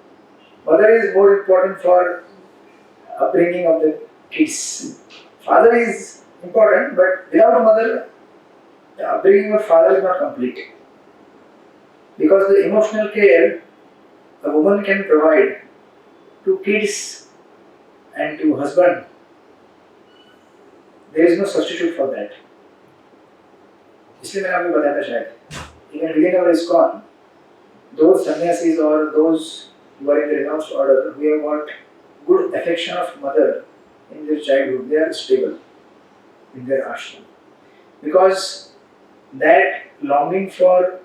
Mother is more important for upbringing of the kids. Father is important, but without a mother, the upbringing of father is not complete. Because the emotional care a woman can provide to kids and to husband, there is no substitute for that. इसलिए मैंने आपको बताया था शायद, even within our ISKCON, those sannyasis or those who are in the renounced order, who have got good affection of mother in their childhood, they are stable in their ashram. Because that longing for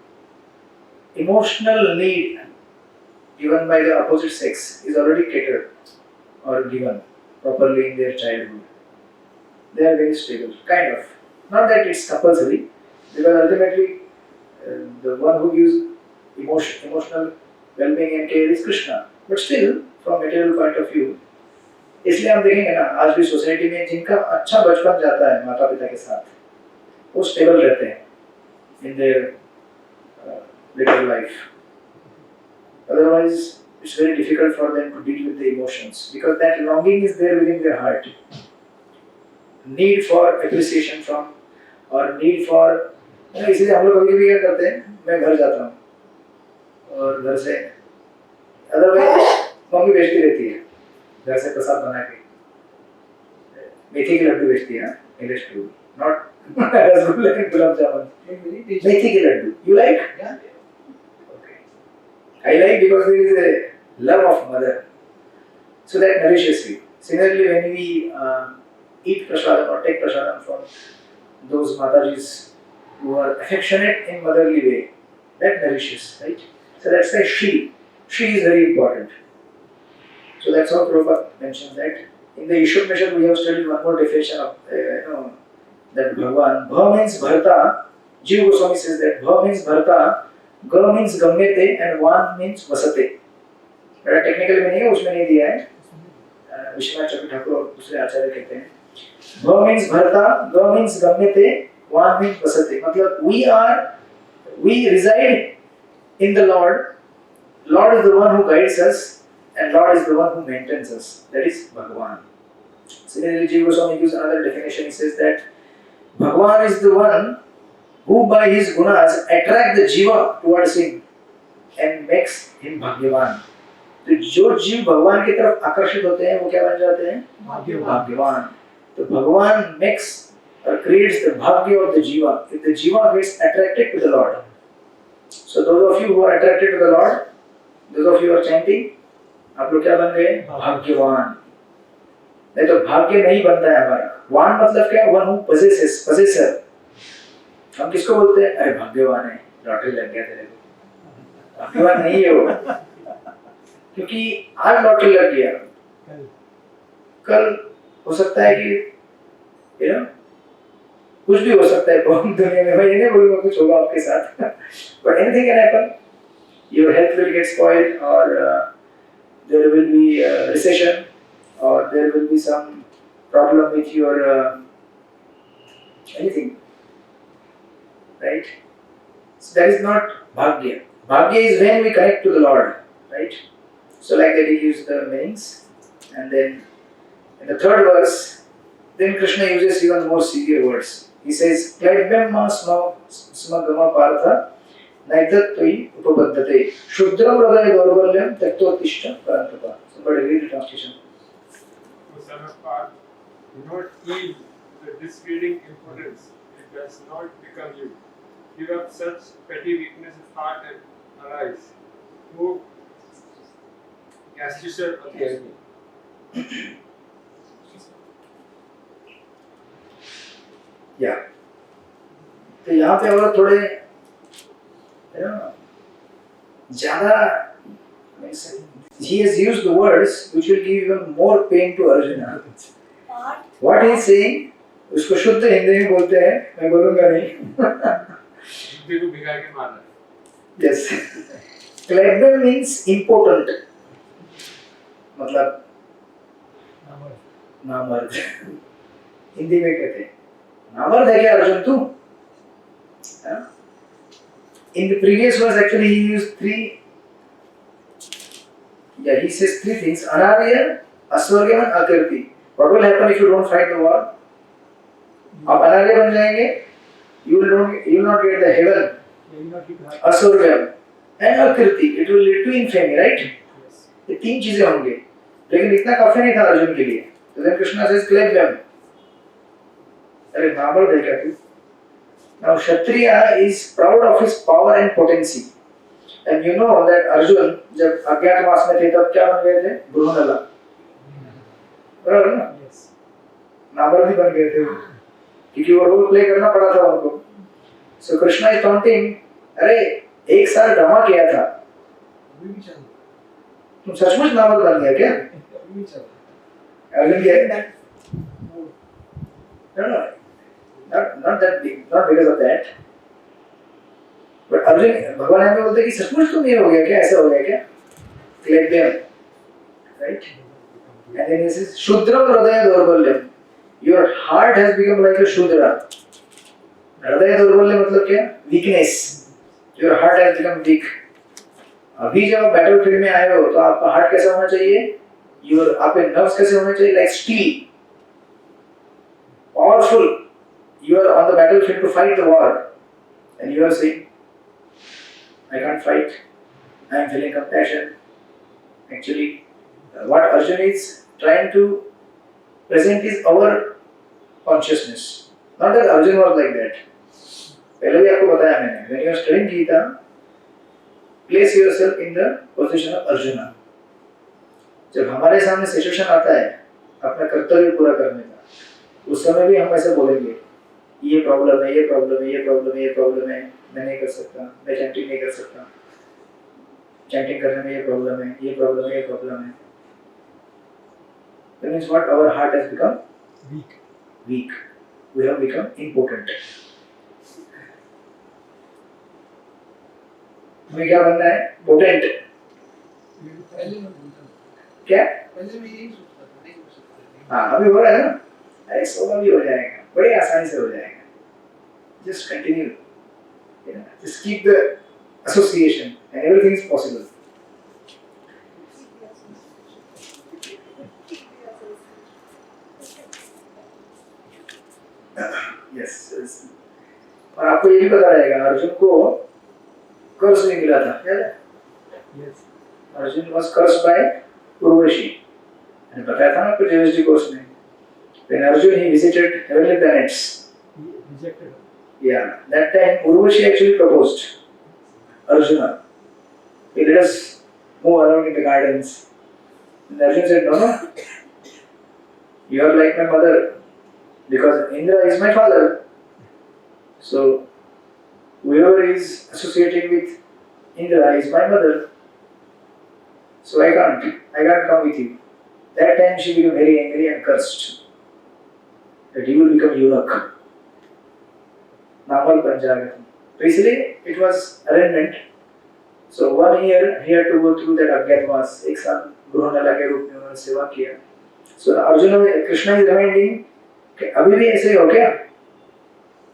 emotional need given by the opposite sex is already catered or given properly in their childhood. They are very stable, kind of. Not that it's compulsory, because ultimately the one who gives emotional well-being and care is Krishna. But still, from material point of view, इसलिए हम देखेंगे ना आज भी society में जिनका अच्छा बचपन जाता है माता पिता के साथ, वो स्टेबल रहते हैं in their later life. Otherwise, it's very difficult for them to deal with the emotions because that longing is there within their heart. Need for appreciation from or need for, इसीलिए हम लोग कभी-कभी क्या करते हैं, मैं घर जाता हूँ और घर से otherwise मम्मी बेचती रहती है घर से प्रसाद बना के मेथी के लड्डू बेचती है English to not rasgulla and gulab jamun मेथी के laddu you like? Yeah. Okay. I like because there is a love of mother, so that nourishes you. Similarly, when we eat prasadam or take prasadam from those matajis who are affectionate in motherly way, that nourishes, right? So that's why Shri is very important. So that's how Prabhupada mentions that. In the Ishur Mishra, we have studied one more definition of that Bhagavan. Bha means Bharta. Jiva Goswami says that Bha means Bharta, Ga means Gamyate, and Van means Vasate. बड़ा technical में नहीं है, उसमें नहीं दिया है। विश्वनाथ चक्र ठाकुर और दूसरे आचार्य कहते हैं भ means भरता, ग means गम्यते, वान means वसते। मतलब we reside in the Lord. Lord is the one who guides us, and Lord is the one who maintains us. That is Bhagavan. Similarly, Jiva Goswami gives another definition. He says that Bhagavan is the one who by his gunas attract the jiva towards him and makes him Bhagyavan. तो जो जीव भगवान की तरफ आकर्षित होते हैं वो क्या बन जाते हैं? भाग्यवान. तो भगवान makes or creates the bhagya of the jiva. If the jiva gets attracted to the Lord. So those of you who are attracted to the Lord, those of you who are chanting, आप लोग क्या बन गए? भाग्यवान। नहीं तो भाग्य नहीं बनता है हमारा। वान मतलब क्या? One who possesses, possessor। हम किसको बोलते हैं? अरे भाग्यवान है, लॉटरी लग गया तेरे को। भाग्यवान नहीं है वो, क्योंकि आज लॉटरी लग गया, कल हो सकता है कि यू नो कुछ भी हो सकता है दुनिया में। मैं ये नहीं बोलूंगा कुछ होगा आपके साथ, but anything can happen. Your health will get spoiled, और there will be recession, or there will be some problem with your anything, right? So that is not bhagya. Bhagya is when we connect to the Lord, right? So like that he gives the meanings, and then in the third verse, then Krishna uses even more severe words. He says, "Klebhyam ma smagama partha naitattvai upapaddate shudram hridaya daurbalyam tyaktotishta parantapa." Somebody read the translation. So son of part, do not yield the disfeeding importance. It does not become you. Give up such petty weakness of heart and arise. Who Gastisher of the enemy. Yeah. तो यहाँ पे और थोड़े ज़्यादा he has used the words which will give even more pain to Arjuna. What he is saying, उसको शुद्ध हिंदी में बोलते हैं, मैं बोलूँगा नहीं। बुद्धि को भिगा के मारना। Yes. Klebhyam means important. मतलब नामर्द। हिंदी में कहते हैं नामर्द है क्या अर्जुन तू? In the previous verse, actually, he used three. Yeah, he says three things: Anarya, Aswargam, and Akirti. What will happen if you don't fight the war? आप अनार्य बन जाएंगे. You will not get the heaven. Aswargam and Akirti. It will lead to infamy, right? ये तीन चीजें होंगे. लेकिन इतना काफी नहीं था अर्जुन के लिए. तो then Krishna says, "Klebhyam." अरे नामर्द है क्या तू? Now Kshatriya is proud of his power and potency, and you know that Arjun जब अज्ञातवास में थे तब क्या बन गए थे? बृहनला, बराबर ना? नामर्द ही बन गए थे क्योंकि वो रोल प्ले करना पड़ा था उनको. So Krishna is taunting, अरे एक साल ड्रामा किया था, तुम सचमुच नामर्द बन गया क्या? अर्जुन क्या? No. Not that big, not because of that. But Arjun, भगवान हमें बोलते हैं कि सचमुच तुम ये हो गया क्या? ऐसा हो गया क्या? Klebhyam, right? And then he says, Shudram hridaya daurbalyam. Your heart has become like a Shudra. हृदय दौर्बल्य मतलब क्या? Weakness. Your heart has become weak. अभी जब आप बैटल फील्ड में आए हो तो आपका हार्ट कैसा होना चाहिए? आपके नर्व्स कैसे होने चाहिए? Like steel, powerful. You are on the battlefield to fight the war, and you are saying, I can't fight, I am feeling compassion. Actually, what Arjuna is trying to present is our consciousness. Not that Arjuna was like that. पहले भी आपको बताया मैंने, when you are studying Gita, place yourself in the position of Arjuna. जब हमारे सामने situation आता है अपना कर्तव्य पूरा करने का, उस समय भी हम ऐसे बोलेंगे, ये प्रॉब्लम है, ये प्रॉब्लम है, ये प्रॉब्लम है, ये प्रॉब्लम है, मैं नहीं कर सकता, मैं चैंटिंग नहीं कर सकता, चैंटिंग करने में ये प्रॉब्लम है, ये प्रॉब्लम है, ये प्रॉब्लम है. That means what? Our heart has become weak. Weak. We have become impotent. हमें क्या बनना है? Potent. क्या? पहले मैं यही सोचता था, नहीं हो सकता. हाँ, अभी हो रहा है ना? अरे सोलह भी हो जाएगा, बड़ी आसानी से हो जाएगा. Just continue, just keep the association and everything is possible. Yes. और आपको ये भी पता रहेगा अर्जुन को कर्स नहीं मिला था, याद है? Yes. Arjun was cursed by Urvashi. मैंने बताया था ना आपको JSD कोर्स में. When Arjun he visited heavenly planets, He rejected her. Yeah, that time Urvashi actually proposed Arjuna. Hey, let us move around in the gardens. And Arjun said, no, no, you are like my mother, because Indra is my father. So, whoever is associating with Indra is my mother. So I can't come with you. That time she became very angry and cursed that you will become eunuch. Namal Panjagat. So इसलिए it was arrangement. So 1 year he had to go through that Agyatwas. एक साल गृहनला के रूप में उन्होंने सेवा किया. So Arjuna, Krishna is reminding कि अभी भी ऐसे ही हो क्या?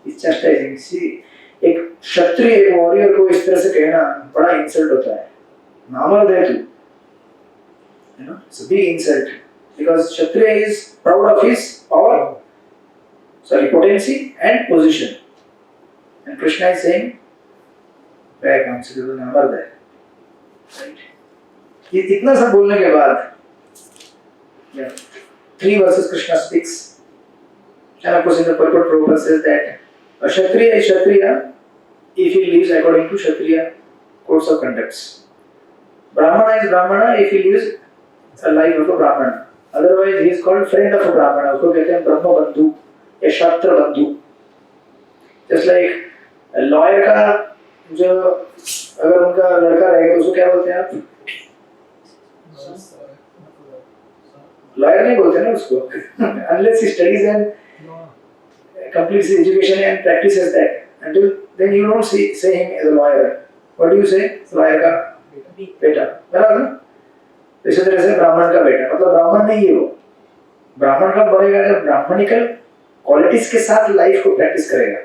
It's chastising. See, एक क्षत्रिय एक वॉरियर को इस तरह से कहना बड़ा इंसल्ट होता है. नामर्द है तू. You know, it's a big insult because Kshatriya is proud of his power, potency and position. And Krishna is saying, back I'm saying, number there. Right? ये इतना सब बोलने के बाद, 3 verses Krishna speaks, and of course in the purport Prabhupada says that a Kshatriya is Kshatriya if he lives according to Kshatriya codes of conducts. Brahmana is Brahmana if he lives a life of a Brahmana. Otherwise, he is called friend of a Brahmana. उसको कहते हैं ब्रह्म बंधु या शास्त्र बंधु. Just like a lawyer का जो अगर उनका लड़का रहेगा तो उसको क्या बोलते हैं आप? Lawyer नहीं बोलते ना उसको. Unless he studies and completes his education and practices that. Until then you don't say him as a lawyer. What do you say? Lawyer का बेटा. बराबर ना? इसी तरह से ब्राह्मण का बेटा मतलब ब्राह्मण नहीं है वो. ब्राह्मण कब बनेगा जब ब्राह्मणिकल क्वालिटीज के साथ लाइफ को प्रैक्टिस करेगा.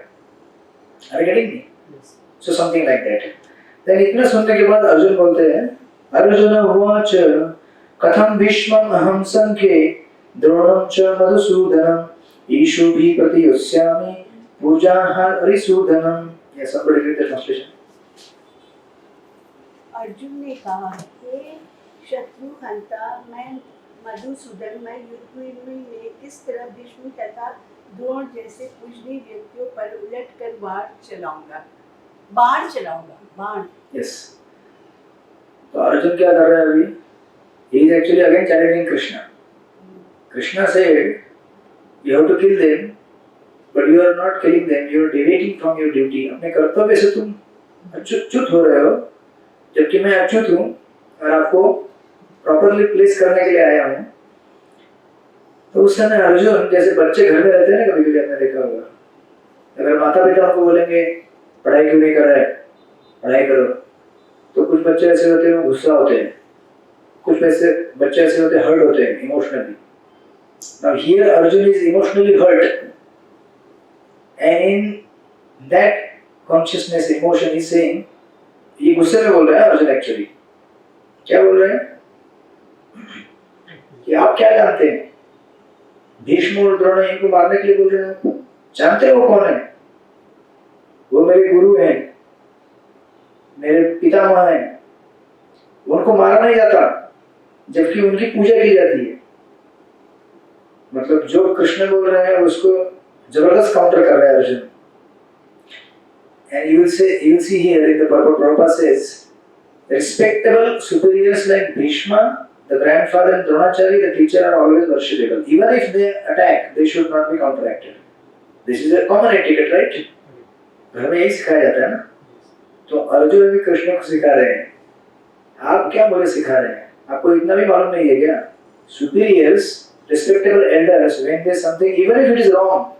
Are you getting me? So something like that. Then इतना सुनने के बाद अर्जुन बोलते हैं अर्जुन उवाच कथम भीष्मं अहं संख्ये द्रोणं च मधुसूदनं ईशु भी प्रतियोस्यामि पूजाः हरिसूदनं. Yes, somebody read the translation. Arjun ने कहा हे शत्रु हंता मैं मधुसूदन मैं युद्ध में किस तरह भीष्म तथा द्रोण जैसे पूजनीय व्यक्तियों पर उलट कर बाण चलाऊंगा. Yes. तो अर्जुन क्या कर रहा है अभी? He is actually again challenging Krishna. Krishna said, you have to kill them, but you are not killing them. You are deviating from your duty. अपने कर्तव्य से तुम अच्युत हो रहे हो, जबकि मैं अच्युत हूँ और आपको प्रॉपरली प्लेस करने के लिए आया हूँ. तो उस समय अर्जुन जैसे बच्चे घर में रहते हैं ना, कभी कभी आपने देखा होगा, अगर माता पिता उनको बोलेंगे पढ़ाई क्यों नहीं कर रहा है, पढ़ाई करो, तो कुछ बच्चे ऐसे होते हैं गुस्सा होते हैं, कुछ बच्चे ऐसे होते हैं हर्ट होते हैं emotionally. Now here Arjun is emotionally hurt, and in that consciousness emotion he is saying, ये गुस्से में बोल रहा है अर्जुन. एक्चुअली क्या बोल रहे हैं कि आप क्या जानते हैं, भीष्म और द्रोण इनको मारने के लिए बोल रहे हैं. जानते हो कौन है? वो मेरे गुरु हैं, मेरे पितामह हैं. उनको मारा नहीं जाता जबकि उनकी पूजा की जाती है. मतलब जो कृष्ण बोल रहे हैं उसको जबरदस्त काउंटर कर रहा है Arjun. And you will see here in the Prabhupada says, respectable superiors like Bhishma, the grandfather, and Dronacharya, the teacher, are always worshipable. Even if they attack, they should not be counteracted. This is a common etiquette, right? घर में यही सिखाया जाता है ना. तो अर्जुन भी कृष्ण को सिखा रहे हैं. आप क्या बोले सिखा रहे हैं? आपको इतना भी मालूम नहीं है क्या? Superiors, respectable elders, when there is something, even if it is wrong,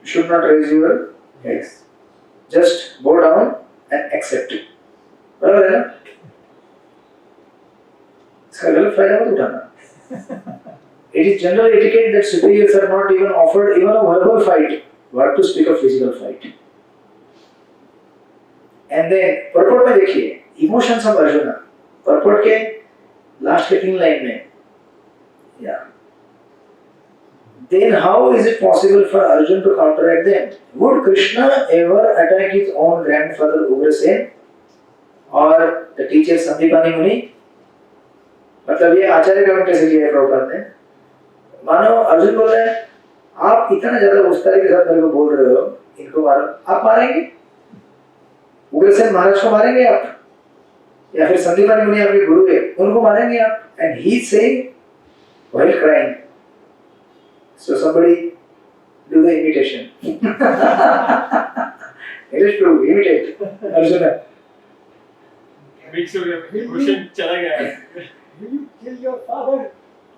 you should not raise your heads. Just bow down and accept it. बराबर है ना? इसका गलत फायदा मत उठाना. It is general etiquette that superiors are not even offered even a verbal fight. What to speak of physical fight? And then purport में देखिए emotions of Arjuna. Purport के last के 3 लाइन में. Yeah. Then how is it possible for Arjun to counteract them? Would Krishna ever attack his own grandfather Ugrasen or the teacher Sandipani Muni? मतलब ये आचार्य comment से किया है प्रभुपाद ने. मानो अर्जुन बोल रहे हैं आप इतना ज्यादा उस्तादी के साथ मेरे को बोल रहे हो इनको मारो. आप मारेंगे? उग्रसेन महाराज को मारेंगे आप? या फिर संदीपानी मुनि आपके गुरु है, उनको मानेंगे आप? And he is saying while crying. So somebody do the imitation. It is true, imitate Arjuna. Big Surya, question चला गया है. Will you kill your father?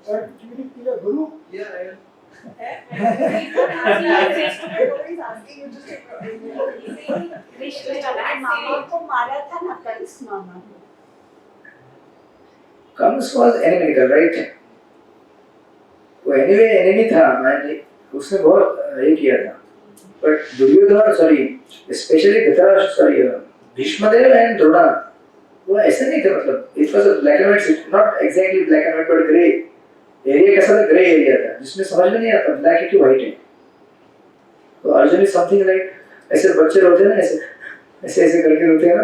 Or will you kill your guru? Yeah, I am. Nobody's asking you just to Krishna ने मामा को मारा था ना, कंस मामा को. Kams was enemical, right? वो anyway enemy था, मैंने उसने बहुत ये किया था. But Duryodhan, sorry, especially Dhritarashtra, sorry, Bhishmadev and Drona, वो ऐसा नहीं था, मतलब it was a black and white, not exactly black and white but grey. Area कैसा था? ग्रे एरिया था, जिसमें समझ में नहीं आता ब्लैक है कि व्हाइट है. तो अर्जुन इज समथिंग लाइक, ऐसे बच्चे रोते हैं ना, ऐसे ऐसे ऐसे करके रोते हैं ना.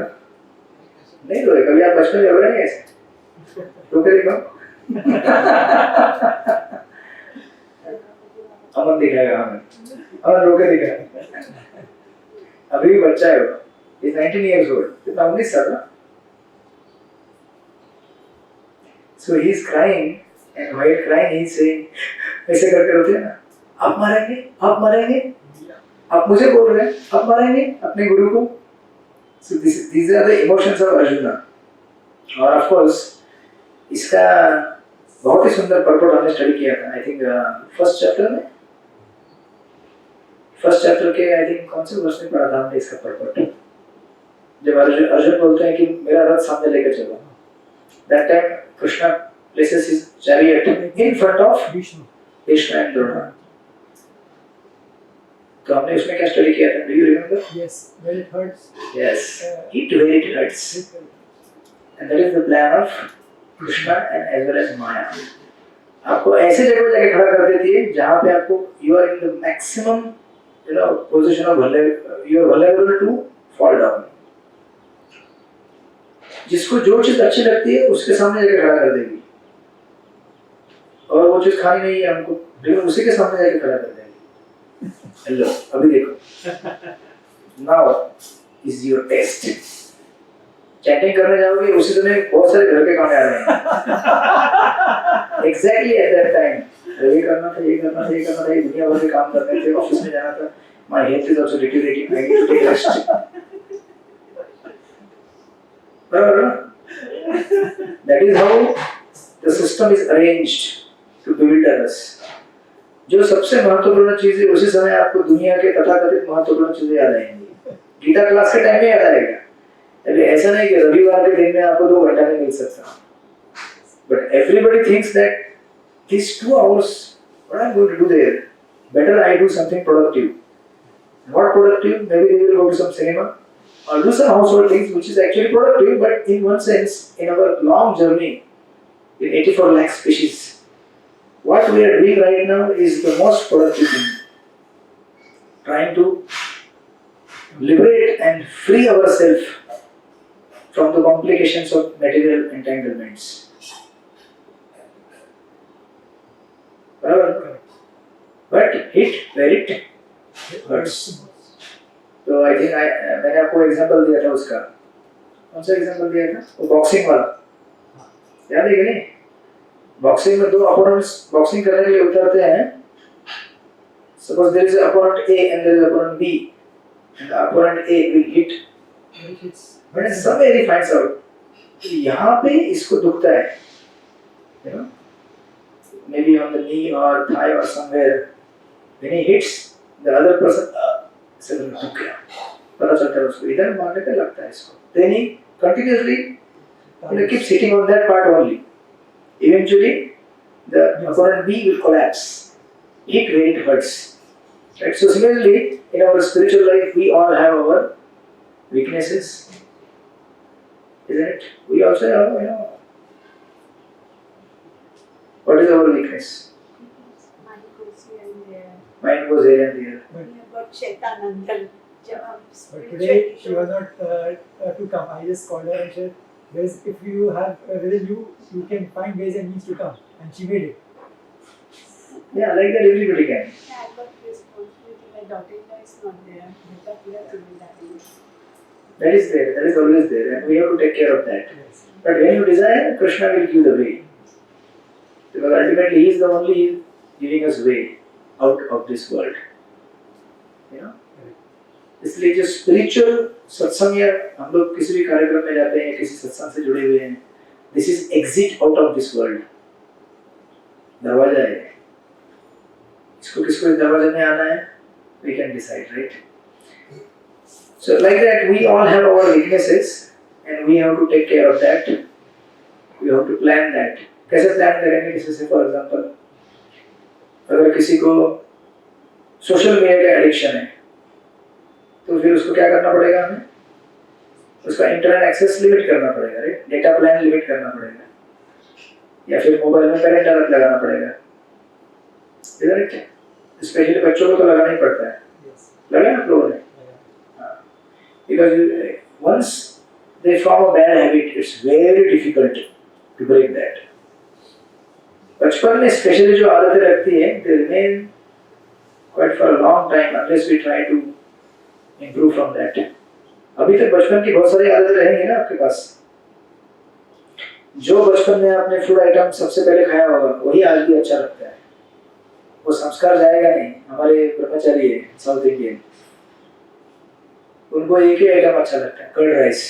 नहीं रोए कभी आप बचपन में? रोए नहीं ऐसे? रोके देखो. अमन दिखाएगा, अमन रोके दिखाएगा. अभी भी बच्चा है वो, ये 19 years old, कितना 19 साल ना. So he is crying, and while crying he is saying, ऐसे करके रोते हैं ना, आप मारेंगे, आप मारेंगे, आप मुझे बोल रहे हैं, आप मारेंगे अपने गुरु को. So these are the emotions of Arjuna. और of course इसका बहुत ही सुंदर पर्पट हमने स्टडी किया था. आई थिंक फर्स्ट चैप्टर के आई थिंक कौन से वर्ष में पढ़ा था हमने इसका पर्पट. जब अर्जुन बोलते हैं कि मेरा रथ सामने लेकर चलो, that time Krishna places his chariot in front of Bhishma and Drona. तो हमने उसमें क्या स्टडी किया था? Do you remember? Yes, where it hurts. Yes, it where it hurts, and that is the plan of Krishna and as well as Maya. आपको ऐसे जगह जाके खड़ा कर देती है जहाँ पे आपको you are in the maximum, position of you are vulnerable to fall down. जिसको जो चीज अच्छी लगती है उसके सामने जाके खड़ा कर देगी, और वो चीज खानी नहीं है हमको, लेकिन उसी के सामने जाके खड़ा कर देगी. हेलो, अभी देखो, now is your test. Chatting करने जाओगे उसी समय बहुत सारे घर के काम आ रहे हैं. एग्जैक्टली एट दैट टाइम, ये करना था, ये करना था, ये करना था, ये दुनिया भर के काम करने थे, ऑफिस में जाना था. My health is also deteriorating, I need to take rest. That is how the system is arranged to bewilder us. जो सबसे महत्वपूर्ण चीज है उसी समय आपको दुनिया के तथाकथित महत्वपूर्ण चीजें याद आएंगी. गीता क्लास के टाइम में याद आएगा. अभी ऐसा नहीं कि रविवार के दिन में आपको 2 घंटा नहीं मिल सकता. But everybody thinks that these 2 hours, what I'm going to do there? Better I do something productive. What productive? Maybe they will go to some cinema or do some household things which is actually productive, but in one sense, in our long journey in 84 lakh species, what we are doing right now is the most productive thing. Trying to liberate and free ourselves from the complications of material entanglements. But hit where it hurts. तो I think मैंने आपको example दिया था उसका. कौन सा example दिया था? वो बॉक्सिंग वाला, याद है कि नहीं? बॉक्सिंग में 2 अपोनेंट्स बॉक्सिंग करने के लिए उतरते हैं. Suppose there is opponent A and there is opponent B, and the opponent A will hit, but somewhere he finds out यहाँ पे इसको दुखता है, maybe on the knee or thigh or somewhere. When he hits, the other person से दुख गया, पता चलता है उसको, इधर मारने पे लगता है इसको. Then he continuously keeps hitting on that part only. Eventually, the opponent B will collapse. Hit where it hurts. Right? So similarly, in our spiritual life, we all have our weaknesses, isn't it? We also have, what is our weakness? Mind goes here and there. But Shaitanandal, but today she was not to come. I just called her and said, if you have within you, you can find ways and means to come. And she made it. Yeah, like that everybody can. Yeah, I got responsibility. My daughter-in-law is not there. But we have to do that. That is there, that is always there, and we have to take care of that. Yes. But when you desire, Krishna will give the way. Because ultimately he is the only giving us way out of this world. You know? इसलिए जो spiritual सत्संग या हम लोग किसी भी कार्यक्रम में जाते हैं किसी सत्संग से जुड़े हुए हैं, this is exit out of this world. दरवाजा है. इसको किसको इस दरवाजे में आना है? We can decide, right? So like that, we all have our weaknesses and we have to take care of that. We have to plan that. कैसे प्लान करेंगे? जैसे फॉर एग्जांपल अगर किसी को सोशल मीडिया का एडिक्शन है तो फिर उसको क्या करना पड़ेगा? हमें उसका इंटरनेट एक्सेस लिमिट करना पड़ेगा, राइट? डेटा प्लान लिमिट करना पड़ेगा, या फिर मोबाइल में पेरेंट अलर्ट लगाना पड़ेगा, राइट? स्पेशली बच्चों को तो लगाना ही पड़ता है. लगाया आप लोगों ने? Because once they form a bad habit, it's very difficult to break that. बचपन में स्पेशली जो आदतें लगती है, they remain quite for a long time unless we try to improve from that. अभी तक बचपन की बहुत सारी आदतें रहेंगी ना आपके पास. जो बचपन में आपने फूड आइटम सबसे पहले खाया होगा वही आज भी अच्छा लगता है. वो संस्कार जाएगा नहीं. हमारे ब्रह्मचारी है साउथ इंडियन, उनको एक ही आइटम अच्छा लगता है, कर्ड राइस.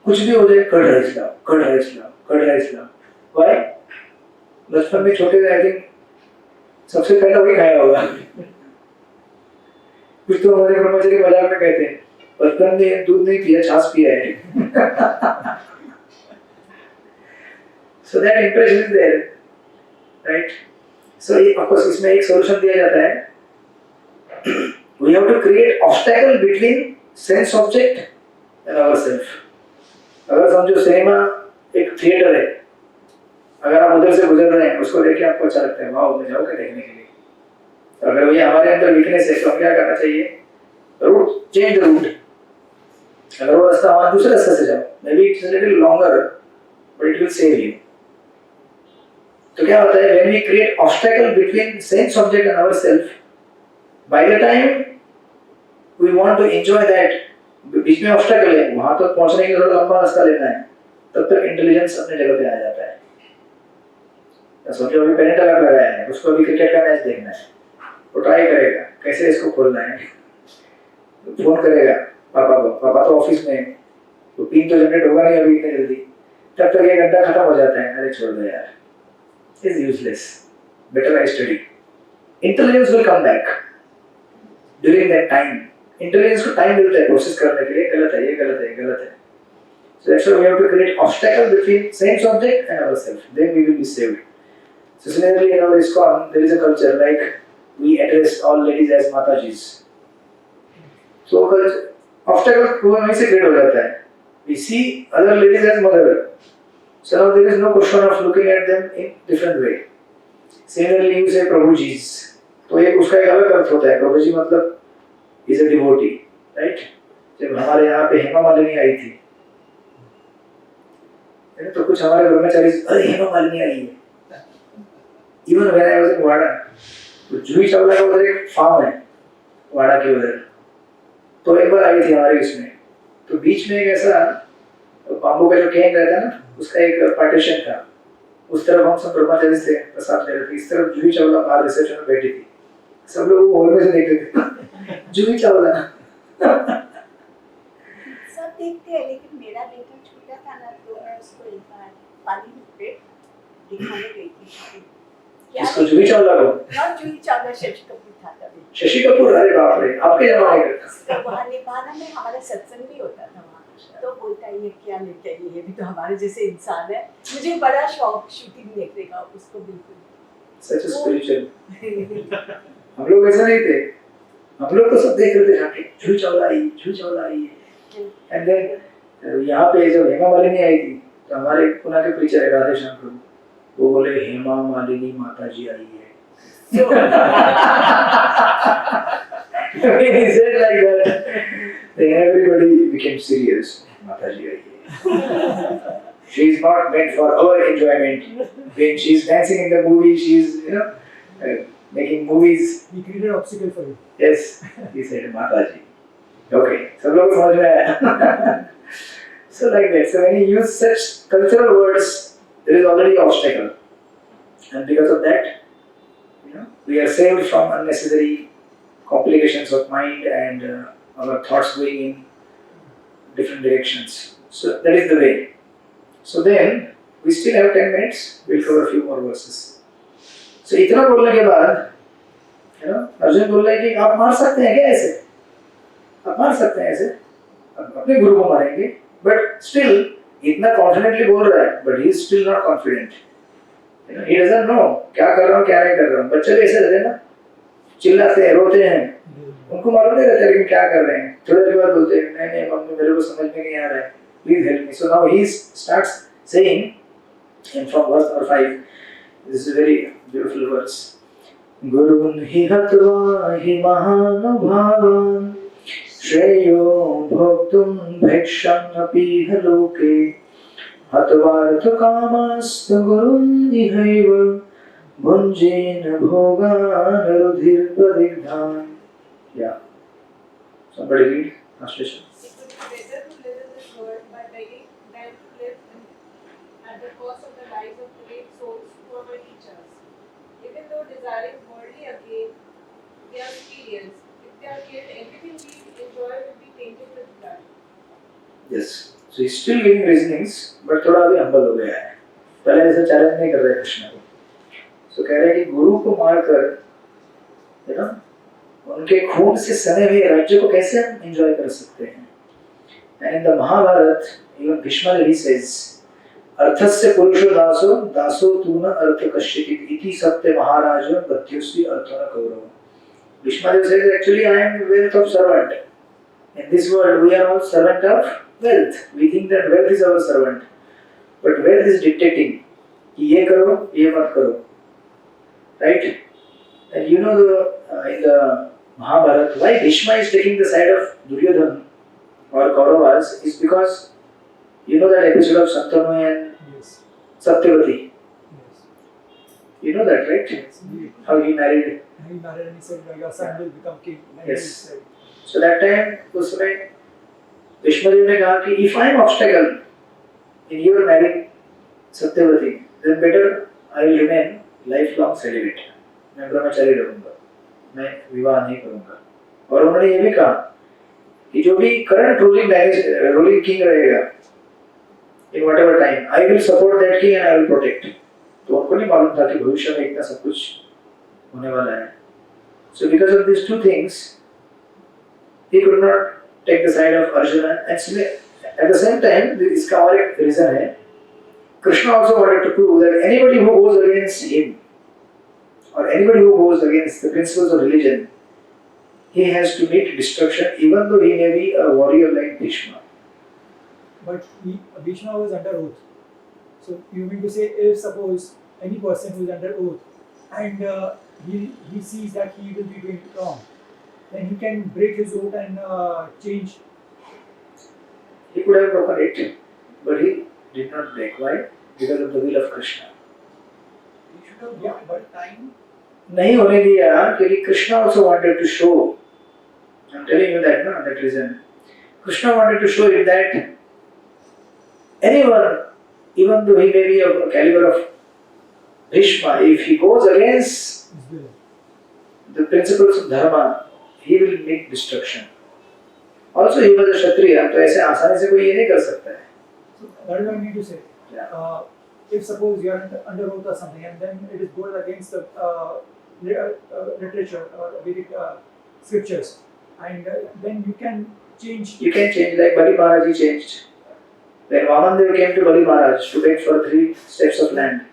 कुछ भी हो जाए, कर्ड राइस लाओ, कर्ड राइस लाओ, कर्ड राइस लाओ. व्हाई? बचपन में छोटे आई थिंक सबसे पहले वही खाया होगा. कुछ तो हमारे ब्रह्मचारी मजाक में कहते हैं बचपन में दूध नहीं पिया, छाछ पिया है. So that impression is there, right? So of course इसमें एक solution दिया जाता है. We have to create obstacle between sense object and ourself. अगर समझो सिनेमा एक थिएटर है, अगर आप उधर से गुजर रहे हैं, उसको देख के आपको अच्छा लगता है, वाह मैं जाऊँगा देखने के लिए. तो अगर ये हमारे अंदर वीकनेस है तो हम क्या करना चाहिए? Route change the route. अगर वो रास्ता वहाँ दूसरे रास्ते से जाओ, maybe it's little longer but it will save you. तो क्या होता है? when we create obstacle between sense object and ourself, by the time we want to enjoy that, बीच में obstacle है, वहाँ तक पहुँचने के लिए थोड़ा लंबा रास्ता लेना है, तब तक इंटेलिजेंस अपने जगह पे आ जाता है. तो समझो अभी पेरेंट अलर्ट लगाया है, उसको अभी क्रिकेट का मैच देखना है, वो ट्राई करेगा कैसे इसको खोलना है. फोन करेगा पापा को, पापा तो ऑफिस में, तो पिन तो जनरेट होगा नहीं अभी इतने जल्दी. तब तक 1 घंटा खत्म हो जाता है. अरे छोड़ दो यार, is useless. Better I study. Intelligence will come back during that time. Intelligence को time मिलता है प्रोसेस करने के लिए, गलत है ये, गलत है ये, गलत है. So that's why we have to create obstacle between sense object and ourselves. Then we will be saved. So similarly in our ISKCON there is a culture like we address all ladies as Matajis. So obstacle वहीं से create हो जाता है. We see other ladies as mother. So now there is no question of looking at them in different way. Similarly, you say Prabhuji's. तो एक उसका एक अलग अर्थ होता है. प्रभुजी मतलब is a devotee, right? जब हमारे यहाँ पे हेमा मालिनी आई थी, तो कुछ हमारे ब्रह्मचारी अरे हेमा मालिनी आई है. Even when I was in वाड़ा, तो जूही चावला का उधर एक फार्म है वाड़ा के उधर, तो एक बार आई थी हमारे इसमें. तो बीच में एक ऐसा बाम्बू का जो कैन रहता है ना, उसका एक पार्टीशन था. उस तरफ हम सब ब्रह्मचारी थे, प्रसाद ले रहे थे. इस तरफ जूही चावला बाहर रिसेप्शन में बैठी थी. सब लोग हॉल में से देखते थे जूही चावला. सब देखते हैं, लेकिन मेरा बेटा छोटा था ना, तो मैं उसको एक बार पानी पे दिखाने गई थी. इसको जूही चावला को? नॉट जूही चावला, शशि कपूर था तभी. शशि कपूर? अरे बाप रे, आपके जमाने का. तो वहाँ नेपाल में हमारा सत्संग भी होता था वहाँ. तो बोलता है ये क्या लेके आई है, ये भी तो हमारे जैसे इंसान है. मुझे बड़ा शौक शूटिंग देखने का, उसको बिल्कुल. Such a spiritual. हम लोग ऐसा नहीं थे. हम लोग तो सब देख रहे थे जाके, जूही चावला आई, जूही चावला आई है. एंड देन यहाँ पे जब हेमा मालिनी आई थी, तो हमारे पुणे के प्रीचर है राधे श्याम प्रभु, वो बोले हेमा मालिनी माता जी आई है. When he said like that, then everybody became serious. माता जी आई है. She is not meant for our enjoyment. When she is dancing in the movie, she is, making movies. We created obstacle for you. Yes, he said Mataji. Okay, सब लोग समझ में आया. So like that. So when you use such cultural words, there is already obstacle, and because of that, we are saved from unnecessary complications of mind and our thoughts going in different directions. So that is the way. So then we still have 10 minutes. We'll cover a few more verses. So इतना बोलने के बाद, अर्जुन बोल रहा है कि आप मार सकते हैं क्या ऐसे? आप मार सकते हैं ऐसे? अपने गुरु को मारेंगे, but still इतना confidently बोल रहा है, but he is still not confident. He doesn't know क्या कर रहा हूँ क्या नहीं कर रहा हूँ. बच्चे भी ऐसे रहते हैं ना, चिल्लाते हैं, रोते हैं, उनको मालूम नहीं रहता लेकिन क्या कर रहे हैं. थोड़ी देर बाद बोलते हैं नहीं मम्मी मेरे को समझ में नहीं आ रहा है, please help me. So now he starts saying, and from verse number 5, this is a very beautiful verse. गुरुन् हि हत्वा हि महानुभावान् श्रेयो भोक्तुं भिक्षमपीह लोके हत्वार्थकामास्तु गुरुन् इहैव भुञ्जेन भोगान् रुधिरप्रदिग्धान्. Yeah. Somebody read translation. It would be better to live in this world by begging than to live at the cost of the lives of great souls who are my teachers. Even though desiring worldly gain, they are superiors. If they are killed, everything we enjoy will be tainted with blood. Yes. So he's still giving reasonings, but थोड़ा अभी humble हो गया है. पहले ऐसे challenge नहीं कर रहे कृष्ण को. So कह रहे हैं कि गुरु को मारकर, उनके खून से सने हुए राज्य को कैसे हम एंजॉय कर सकते हैं? And in the Mahabharata, even Bhishma he says, अर्थस्य पुरुषो दासो दासो तू न अर्थ कश्चित् इति सत्य महाराज बद्ध्योस्ति अर्थो न Kaurava. Bhishma says actually I am wealth of servant. In this world we are all servant of wealth. We think that wealth is our servant, but wealth is dictating कि ये करो ये मत करो, right? And in the Mahabharata, why Bhishma is taking the side of Duryodhana or Kauravas is because that episode of Santanu and Yes. Satyavati. Yes. You know that, right? Yes. How he married. He married and he said, your son will become king. And Yes. he said, So that time, उसमें भीष्मदेव ने कहा कि if I am obstacle in your marrying Satyavati, then better I will remain lifelong celibate. मैं ब्रह्मचारी रहूंगा, मैं विवाह नहीं करूंगा. और उन्होंने ये भी कहा कि जो भी करंट रूलिंग किंग रहेगा in whatever time, I will support that king and I will protect. तो उनको नहीं मालूम था कि भविष्य में इतना सब कुछ होने वाला है. So because of these two things, he could not take the side of Arjuna. And at the same time, इसका और एक reason है. Krishna also wanted to prove that anybody who goes against him, or anybody who goes against the principles of religion, he has to meet destruction, even though he may be a warrior like Bhishma. but Bhishma was under oath. So you mean to say, if suppose any person who is under oath and he sees that he will be doing wrong, then he can break his oath and change. He could have broken it, but he did not break. Why? Because of the will of Krishna. You should have Yeah, got but- time. नहीं होने दिया क्योंकि Krishna also wanted to show. I'm telling you that, no, that reason. Krishna wanted to show it that anyone, even though he may be of a caliber of Bhishma, if he goes against His will. the principles of dharma, he will meet destruction. Also, he was a Kshatriya, तो ऐसे आसानी से कोई ये नहीं कर सकता है. So that is what I need to say. Yeah. If suppose you are under oath or something, and then it is goes against the literature or Vedic scriptures, and then you can change. You can change, like Bali Maharaj he changed. When Vamandev came to Bali Maharaj to beg for 3 steps of land,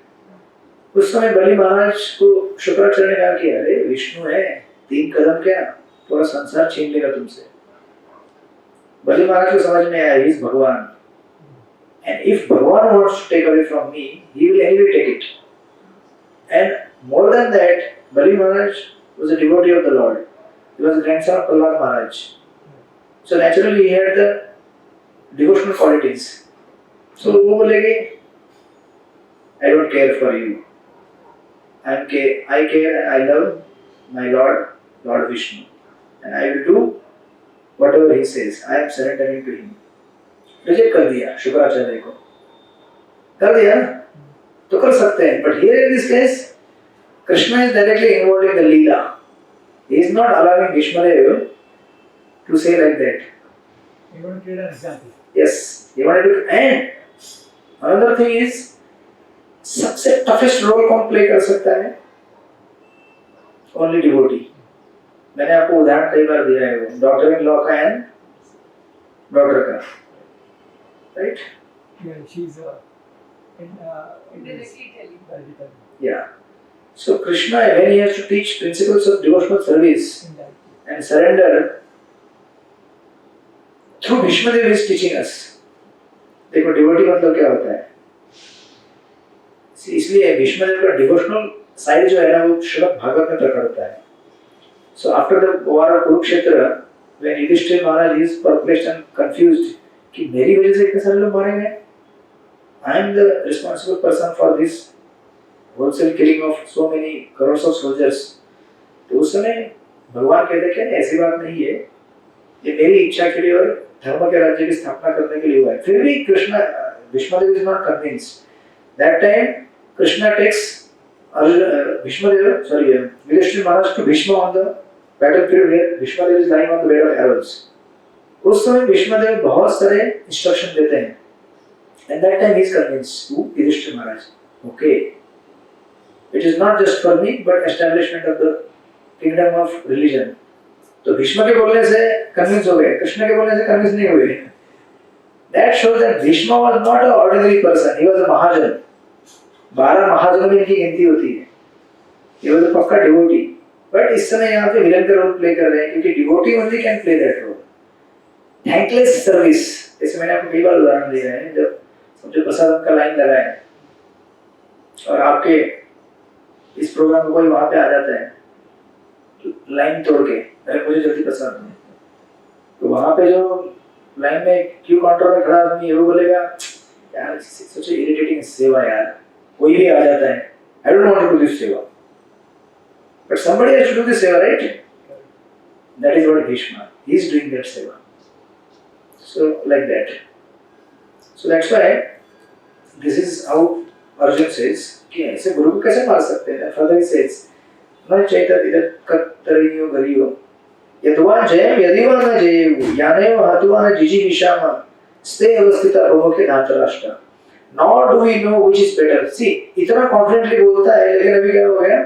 उस समय बलि महाराज को शुक्राचार्य ने कहा कि अरे विष्णु है, 3 कदम क्या, पूरा संसार छीन लेगा तुमसे. बलि महाराज को समझ में आया, he is भगवान. And if Bhagavan wants to take away from me, he will anyway take it. And more than that, Bali Maharaj was a devotee of the Lord. He was a grandson of Prahlad Maharaj. So naturally he had the devotional qualities. So वो बोलेगे, I don't care for you. I care and I love my Lord, Lord Vishnu. And I will do whatever he says. I am surrendering to him. Reject कर दिया शुक्राचार्य को, कर दिया ना, तो कर सकते हैं. But here in this case Krishna is directly involved in the Leela. He is not allowing Bhishmadev to say like that. You want to create an example. Yes, he wanted to. And another thing is, सबसे toughest role कौन play कर सकता है? Only devotee. मैंने आपको उदाहरण कई बार दिया है, डॉक्टर इन लॉ का एंड डॉक्टर का, right? Yeah, she's Indirectly telling. Yeah. So Krishna, when he has to teach principles of devotional service and surrender, through Bhishmadev he is teaching us. देखो devotee मतलब क्या होता है? इसलिए भीष्मदेव का devotional side जो है ना वो श्रीमद् भागवत में प्रकट होता है. So after the war of Kurukshetra, when Yudhishthira Maharaj is perplexed and confused कि मेरी वजह से इतने सारे लोग मारे गए, I am the responsible person for this wholesale killing of so many crores of soldiers. तो उस समय भगवान कहते क्या ऐसी बात नहीं है, ये मेरी इच्छा के लिए और धर्म के राज्य की स्थापना करने के लिए हुआ है. फिर भी Krishna Bhishmadev is not convinced. That time Krishna takes Yudhishthira Maharaj to Bhishma on the battlefield where Bhishmadev is lying on the bed of arrows. उस समय भीष्मदेव बहुत सारे इंस्ट्रक्शन देते हैं. And that time he is convinced to Yudhishthira Maharaj. Okay. It is not just for me, but establishment of the kingdom of religion. तो भीष्म के बोलने से कन्विंस हो गए, कृष्ण के बोलने से कन्विंस नहीं हुए. That shows that Bhishma was not an ordinary person. He was a Mahajan. 12 महाजनों में इनकी गिनती होती है. He was a पक्का devotee. But इस समय यहाँ पे विलन का रोल प्ले कर रहे हैं क्योंकि devotee only can play that role. Thankless service. जैसे मैंने आपको कई बार उदाहरण दिया है, जब समझो प्रसाद का लाइन लगा है और आपके इस प्रोग्राम में कोई वहां पे आ जाता है लाइन तोड़ के, अरे मुझे जल्दी प्रसाद दो, तो वहां पे जो लाइन में क्यू काउंटर में खड़ा आदमी है वो बोलेगा यार सच इरिटेटिंग सेवा यार, कोई भी आ जाता है, I don't want to do this seva, but somebody has to do this seva, right? That is what Bhishma, he is doing that seva. So like that. So that's why this is how Arjun says कि ऐसे गुरु को कैसे मार सकते हैं? Further he says न चैतत इदं कत्तरियो गरियो यद्वा जयं यदिवा न जयेयु यानेव हत्वा न जिजीविषाम स्ते अवस्थिता रोमके धातराष्ट्र. Nor do we know which is better. See, इतना कॉन्फिडेंटली बोलता है लेकिन अभी क्या हो गया?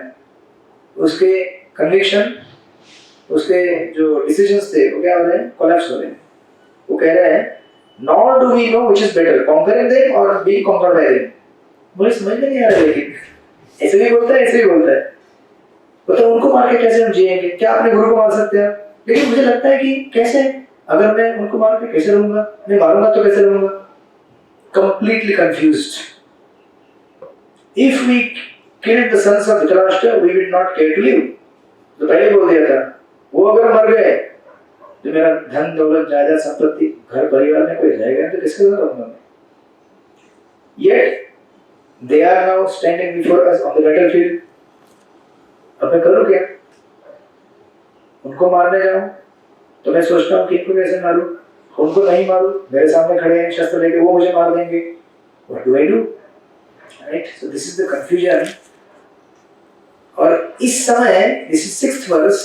उसके कन्विक्शन, उसके जो डिसीजंस थे वो क्या हो रहे हैं? कोलैप्स हो रहे हैं. वो कह रहा है Nor do we know which is better, conquering them or being conquered by them. मुझे समझ में नहीं आ रहा है, लेकिन ऐसे भी बोलता है, ऐसे भी बोलता है. तो उनको मार के कैसे हम जिएंगे? क्या अपने गुरु को मार सकते हैं? लेकिन मुझे लगता है कि कैसे, अगर मैं उनको मार के कैसे रहूंगा, मैं मारूंगा तो कैसे रहूंगा? Completely confused. If we killed the sons of Dhritarashtra, we would not care to live. तो पहले बोल दिया था, वो अगर मर गए तो मेरा धन दौलत जायदाद संपत्ति घर परिवार में कोई रहेगा तो किसके साथ रहूंगा मैं? Yet they are now standing before us on the battlefield. अब मैं करूँ क्या? उनको मारने जाऊं तो मैं सोचता हूँ कि इनको कैसे मारूं, उनको नहीं मारूं, मेरे सामने खड़े हैं शस्त्र लेके, वो मुझे मार देंगे. What do I do? Right? So this is the confusion. और इस समय, this is 6th verse.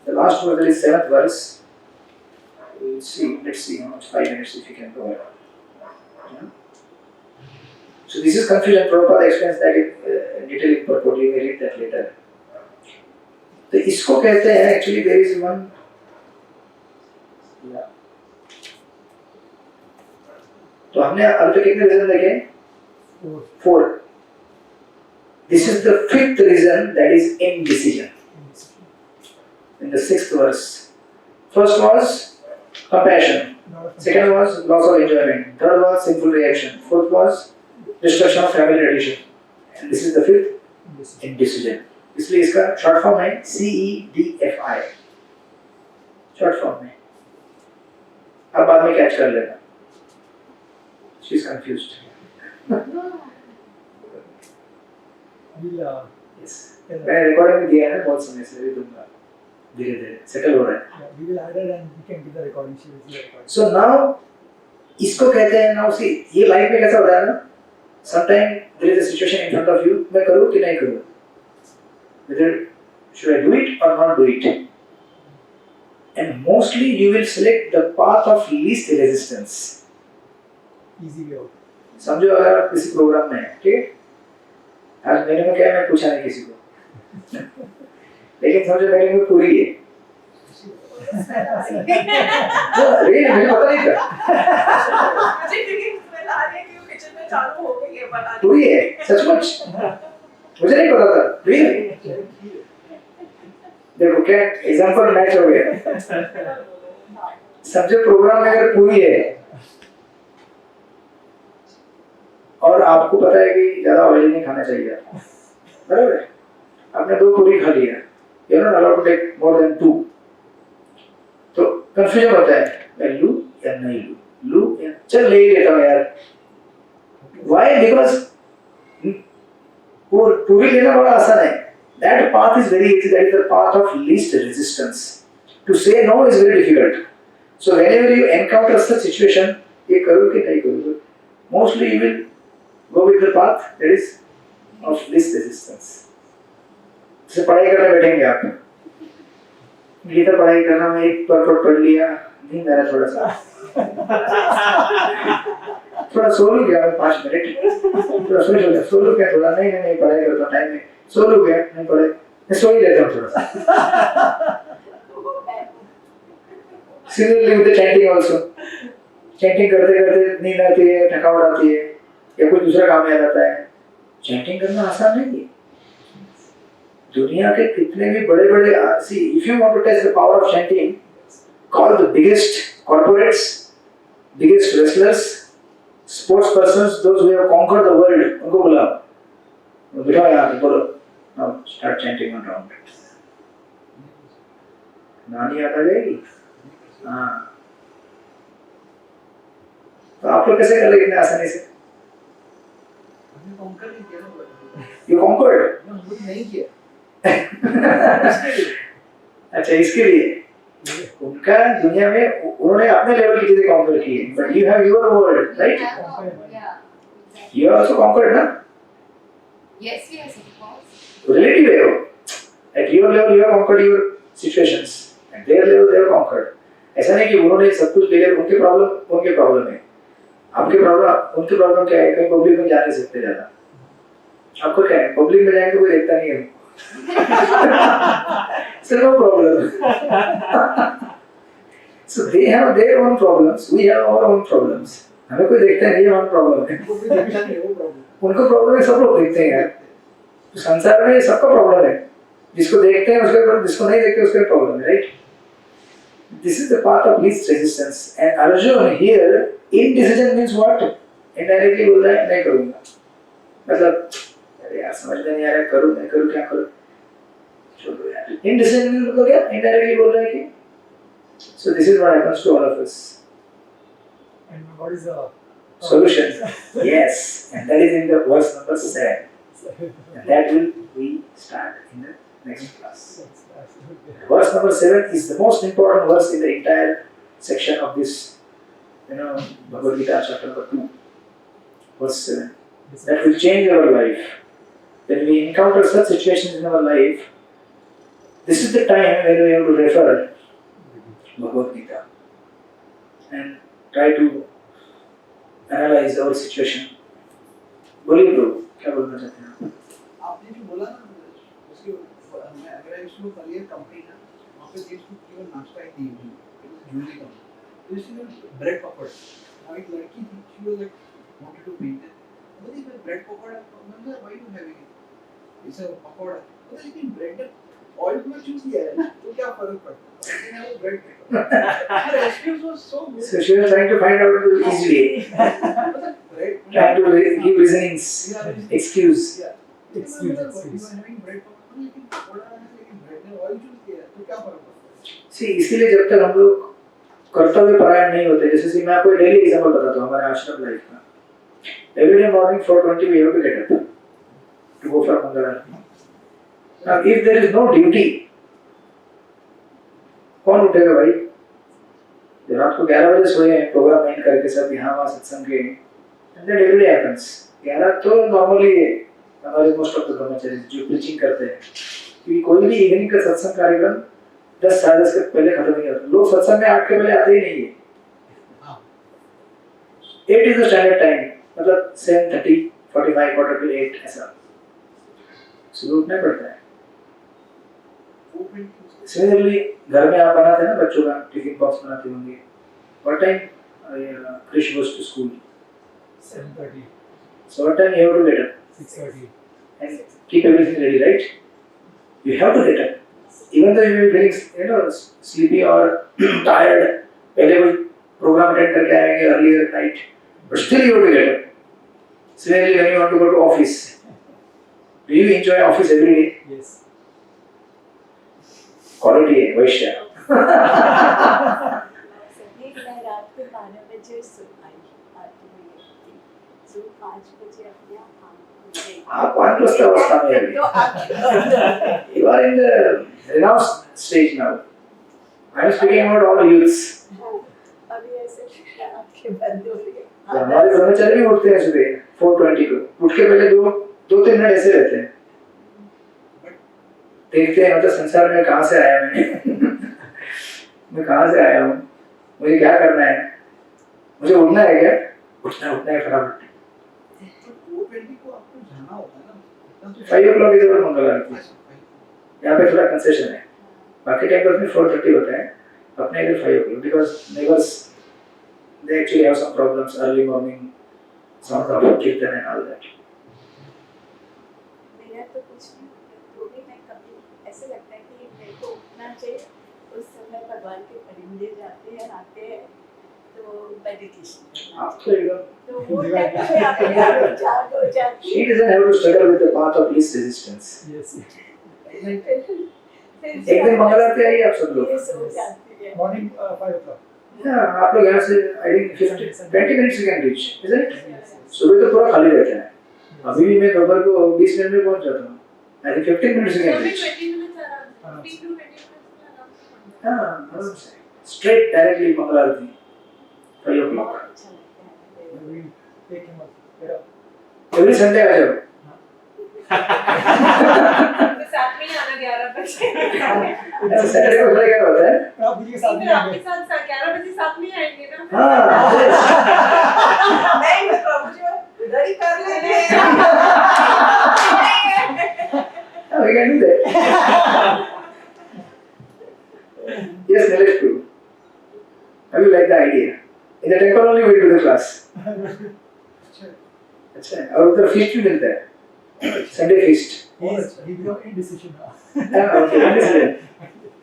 The last verse is 7th verse. Let's see how much 5 minutes if you can go ahead. So this is confusion. Prabhupada explains that in detail in purport. You may read that later. तो इसको कहते हैं actually there is one. Yeah. तो हमने अब तक कितने reason देखे? 4. This is the 5th reason, that is indecision. In the 6th verse. First was compassion. Second was loss of enjoyment. Third was sinful reaction. Fourth was destruction of family tradition. And this is the 5th, indecision. इसलिए इसका short form है CEDFI. Short form में. अब बाद में catch कर लेना. She is confused. Yes. मैंने रिकॉर्डिंग में दिया है बहुत समय से, भी दूंगा. धीरे-धीरे सेटल हो रहा है. We will add it and we can give the recording. She will see the recording. So now इसको कहते हैं ना उसी, ये लाइफ में कैसा होता है ना, sometime there is a situation in front of you, मैं करूँ कि नहीं करूँ, whether should I do it or not do it, and mostly you will select the path of least resistance. Easy way out. समझो अगर आप किसी programme में हैं, ठीक है, आज मैंने में क्या है, मैं पूछा नहीं किसी को लेकिन समझो मेरे में पूरी है, अरे मुझे पता नहीं था, मुझे क्योंकि स्मेल आ रही है कि वो किचन में चालू हो गई है बनाने। पूरी है सचमुच, मुझे नहीं पता था, रियली। देखो क्या एग्जांपल मैच हो गया, समझो प्रोग्राम में अगर पूरी है और आपको पता है कि ज्यादा ऑयली नहीं खाना चाहिए, बराबर है, आपने 2 पूरी खा लिया, you are not allowed to take more than 2, तो कंफ्यूजन होता है, मैं लूं या नहीं लूं या चल ले ही लेता हूं यार, व्हाई, बिकॉज पूरी लेना बड़ा आसान है, that path is very easy, that is the path of least resistance, to say no is very difficult, so whenever you encounter such situation, ये करूँ कि नहीं करूँ, mostly you will go with the path that is of least resistance. जैसे पढ़ाई करने बैठेंगे आप, गीता पढ़ाई करना, मैं एक पढ़ लिया, नींद आ रहा थोड़ा सो लूँ क्या 5 मिनट, थोड़ा सो लूँ क्या, थोड़ा नहीं पढ़ाई करता टाइम में सो लूँ क्या, नहीं पढ़ाई, मैं सो ही लेता हूँ थोड़ा सा। Similarly with the chanting also, chanting करते करते नींद आती है, थकावट आती है या कुछ दूसरा काम याद आता है, चैंटिंग करना आसान नहीं है, दुनिया के कितने भी बड़े बड़े, see if you want to test the power of chanting, call the biggest corporates, biggest wrestlers, sports persons, those who have conquered the world, उनको बुलाओ, बिठाओ यहाँ पे, बोलो, now start chanting on round, नानी याद आ जाएगी, हाँ, तो आप लोग कैसे कर लेंगे इतने आसानी से, हमने conquer नहीं किया ना, you conquered, नहीं किया, अच्छा इसके लिए उनका दुनिया में उन्होंने अपने लेवल की चीजें कॉन्कर की है, but you have your world, right, you are also conquered ना, Yes, yes, of course. Relative है वो, at your level you have conquered your situations, at their level they have conquered, ऐसा नहीं कि उन्होंने सब कुछ ले लिया, उनके प्रॉब्लम है, आपके प्रॉब्लम, उनकी प्रॉब्लम क्या है, कहीं पब्लिक में जा नहीं सकते ज्यादा, आपको क्या है, पब्लिक में जाएंगे कोई देखता नहीं है, so no problem. So they have their own problems, we have our own problems. हमें कोई देखता नहीं है, हमारा प्रॉब्लम है, उनको भी देखना नहीं है वो प्रॉब्लम, उनको प्रॉब्लम है, सब लोग देखते हैं यार, तो संसार में सबका प्रॉब्लम है, जिसको देखते हैं उसका प्रॉब्लम, जिसको नहीं देखते उसका प्रॉब्लम है, right? This is the path of least resistance, and Arjun here indecision means what? Indirectly बोल रहा है नहीं करूँगा, मतलब अरे यार समझ में नहीं आ रहा है, करूँ नहीं करूँ, क्या करूँ, छोड़ो यार, indecision मतलब क्या, indirectly बोल रहा है कि, so this is what happens to all of us. And what is the Solution? Yes, and that is in the verse number 7, and that will we start in the next class. Verse number 7 is the most important verse in the entire section of this, Bhagavad Gita chapter number 2, verse 7. That will change our life. When we encounter such situations in our life, this is the time when we have to refer Bhagavad Gita and try to analyze our situation. बोलिए bro, क्या बोलना चाहते हैं? आपने जो बोला ना, उसके मैं अगर इसको करियर कंपनी ना, वहाँ पे देश को केवल नाश्ता ही नहीं हुई, जूली का, तो इसलिए ब्रेड पकड़, और एक लड़की थी, she was like wanted to maintain, बोली मैं ब्रेड पकौड़ा, मैंने why you having it, इसे पकौड़ा, बोले लेकिन ब्रेड ऑयल में चूज किया है ना, तो क्या फर्क पड़ता है, लेकिन वो bread her excuse was so good. So she was trying to find out the easy way, trying to give reasonings, excuse. See, इसीलिए जब तक हम लोग कर्तव्य परायण नहीं होते, जैसे मैं आपको डेली एग्जांपल बताता हूँ हमारे आश्रम लाइफ का, every day morning 4:20 we have to get up to go for Mangalarti. Now if there is no duty, कौन उठेगा भाई? जब आप रात को 11 बजे सोए हैं प्रोग्राम एंड करके सब यहाँ वहाँ सत्संग के and that every day happens 11 तो नॉर्मली हमारे मोस्ट ऑफ द ब्रह्मचारी जो प्रीचिंग करते हैं क्योंकि कोई भी इवनिंग का सत्संग कार्यक्रम 10 साढ़े 10 के पहले खत्म नहीं होता लोग सत्संग में 8 के पहले आते ही नहीं है 8 इज द स्टैंडर्ड टाइम मतलब 7:30 45 quarter to 8 ऐसा सुबह उठना पड़ता है सिमिलरली घर में आप बनाते हैं ना बच्चों का टिफिन बॉक्स बनाते होंगे what time Krish goes to school 7:30, so what time you have to get up 6:30. and keep everything ready right you have to get up even though you will be feeling sleepy or tired पहले कोई programme attend करके आएंगे earlier night but still you have to get up similarly when you want to go to office do you enjoy office every day Yes. quality है वैश्य एक मैं रात को 12 बजे सो आई आती हुई सो 5 बजे अपने आप काम कर गई आप वानप्रस्थ अवस्था में अभी तो आप you are in the renounced stage now I am speaking about all youths अभी ऐसे आंखें बंद हो रही है तो हमारे ब्रह्मचारी भी उठते हैं सुबह 4:20 को उठ के पहले 2-3 मिनट ऐसे रहते हैं देखते हैं मतलब संसार में कहाँ से आया मैं कहाँ से आया हूँ मुझे क्या करना है मुझे उठना है क्या उठना है फटाफट 4:20 को आपको जाना होता है ना 5 o'clock इज ओवर मंगल आरती यहाँ पे थोड़ा कंसेशन है बाकी टाइम पर 4:30 होता है अपने इधर 5 o'clock because neighbors they actually have some problems early morning sound of kirtan and all that मेरा तो कुछ नहीं तो भी मैं कभी ऐसे लगता है कि मेरे को उठना चाहिए उस समय भगवान के परिंदे जाते हैं आते हैं तो मेडिटेशन आप तो एकदम तो वो टाइम पे अपने आप जाग हो जाती she doesn't have to struggle with the path of least resistance Yes. है एक दिन मंगल आरती आई आप सब लोग ये सो जाती है Morning 5 o'clock. Yeah, आप लोग यहाँ से I think 20 minutes you can reach, isn't it? Yes. सुबह तो पूरा खाली रहता है। अभी भी मैं दोपहर को 20 मिनट में पहुँच जाता हूँ। I think 15 minutes you can Only reach. 20 minutes around. 15 to 20 minutes around. हाँ, आराम से। Straight directly मंगल आरती 5 o'clock. बहुत अच्छा लगता है We take him up. Get up. Every Sunday आ जाओ। तो साथ में ही आना 11 बजे। ऐसा Saturday को पता क्या होता है? आप मुझे साथ में फिर आपके आएंगे. साथ 11 बजे साथ में ही आएंगे ना। हाँ, नहीं मैं प्रभु जी उधर ही कर लेंगे we can do that. Yes, Nilesh Prabhu. How you like the idea? In the temple only we do the class. अच्छा है और उधर feast भी मिलता है Sunday feast. He become indecision now. हाँ ओके understand.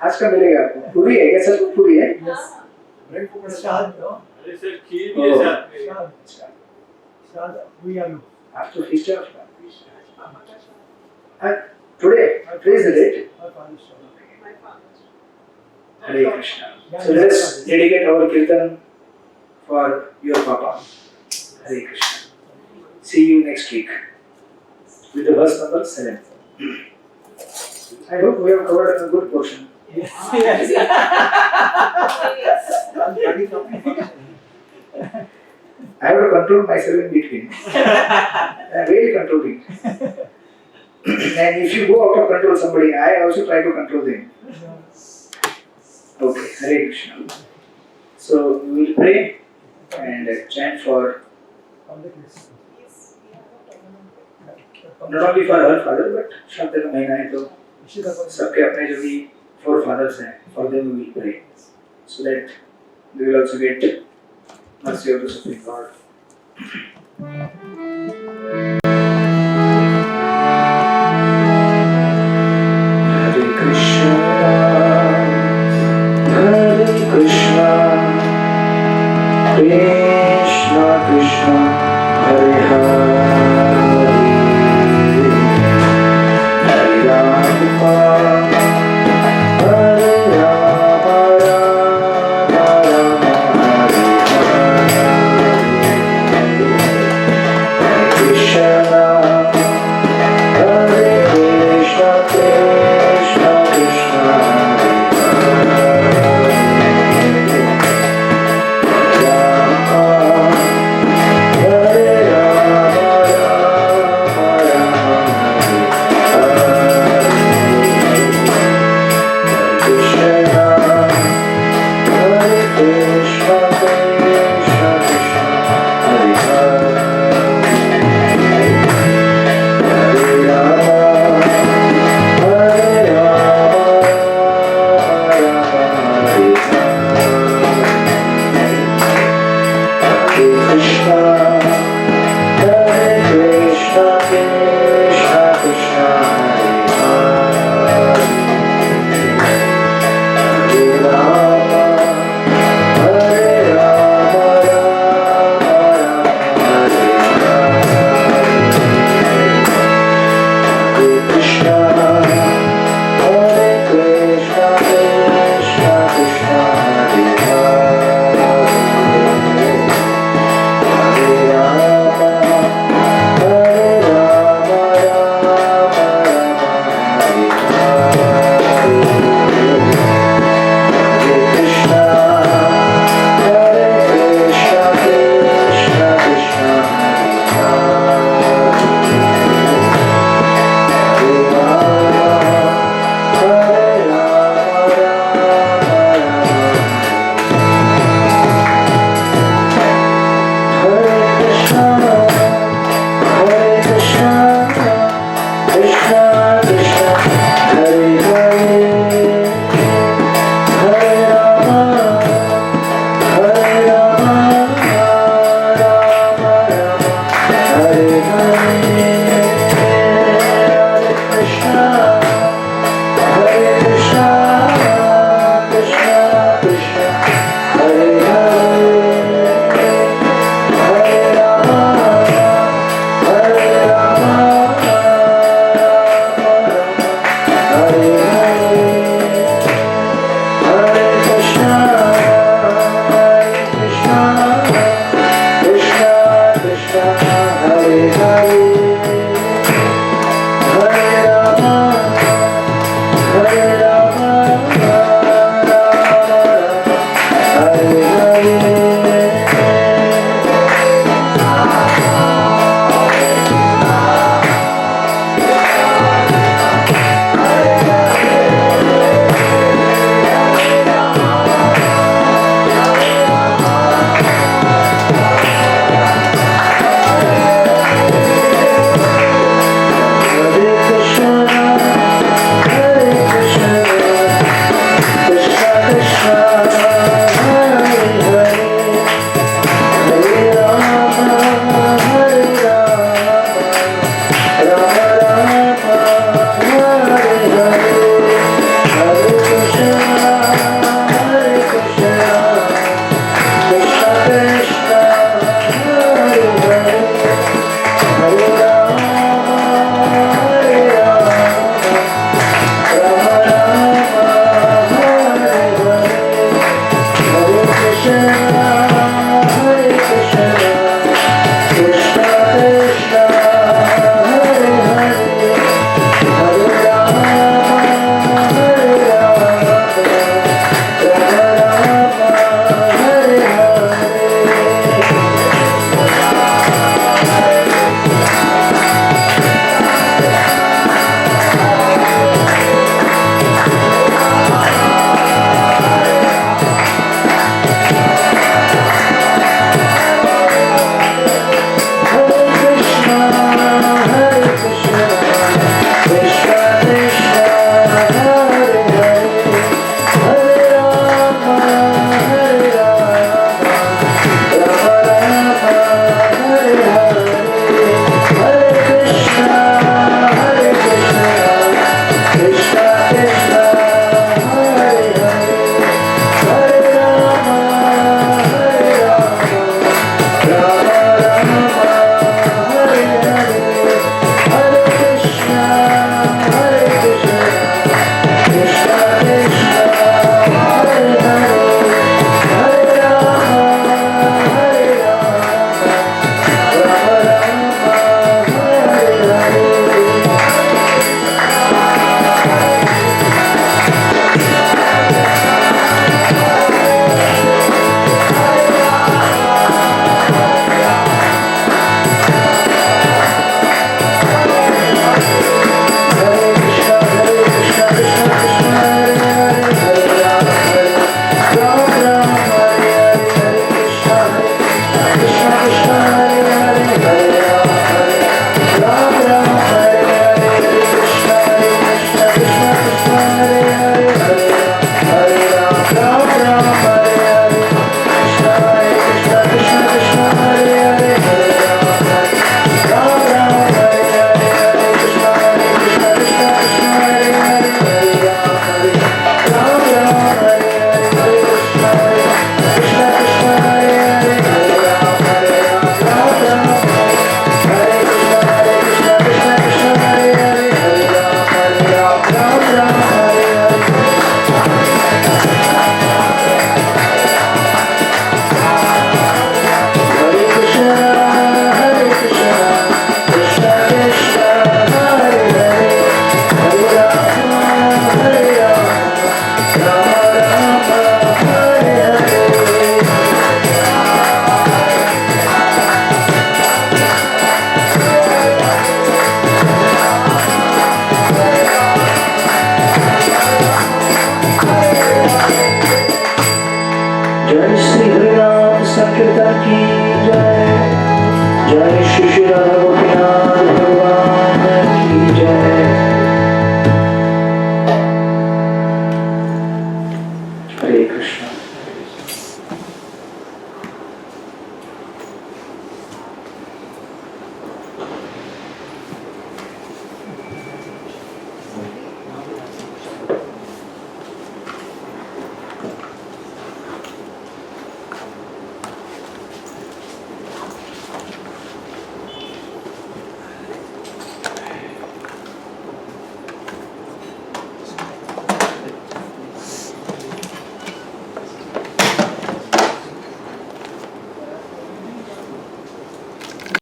आज का मिलेगा आपको पूरी है क्या सब पूरी है Yes. ब्रेड को पड़ा Shad, no? अरे सर खीर भी है साथ में Shad. Shad, we are you. आप तो feast है आपका today is the date Our father's Shad. My father. Hare Krishna so let's dedicate our kirtan for your papa Hare Krishna see you next week with the verse number 7 I hope we have covered a good portion Yes. Yes. गाड़ी काफी fast है I have to control myself in between. I am really controlling. And if you go out of control somebody, I also try to control them. Okay, Hare Krishna. So we will pray and chant for On the kids. not only for her father but शब्द का महीना है तो Ishita for सबके अपने जो भी forefathers हैं, for them we will pray, so that they will also get mercy of the Supreme Lord.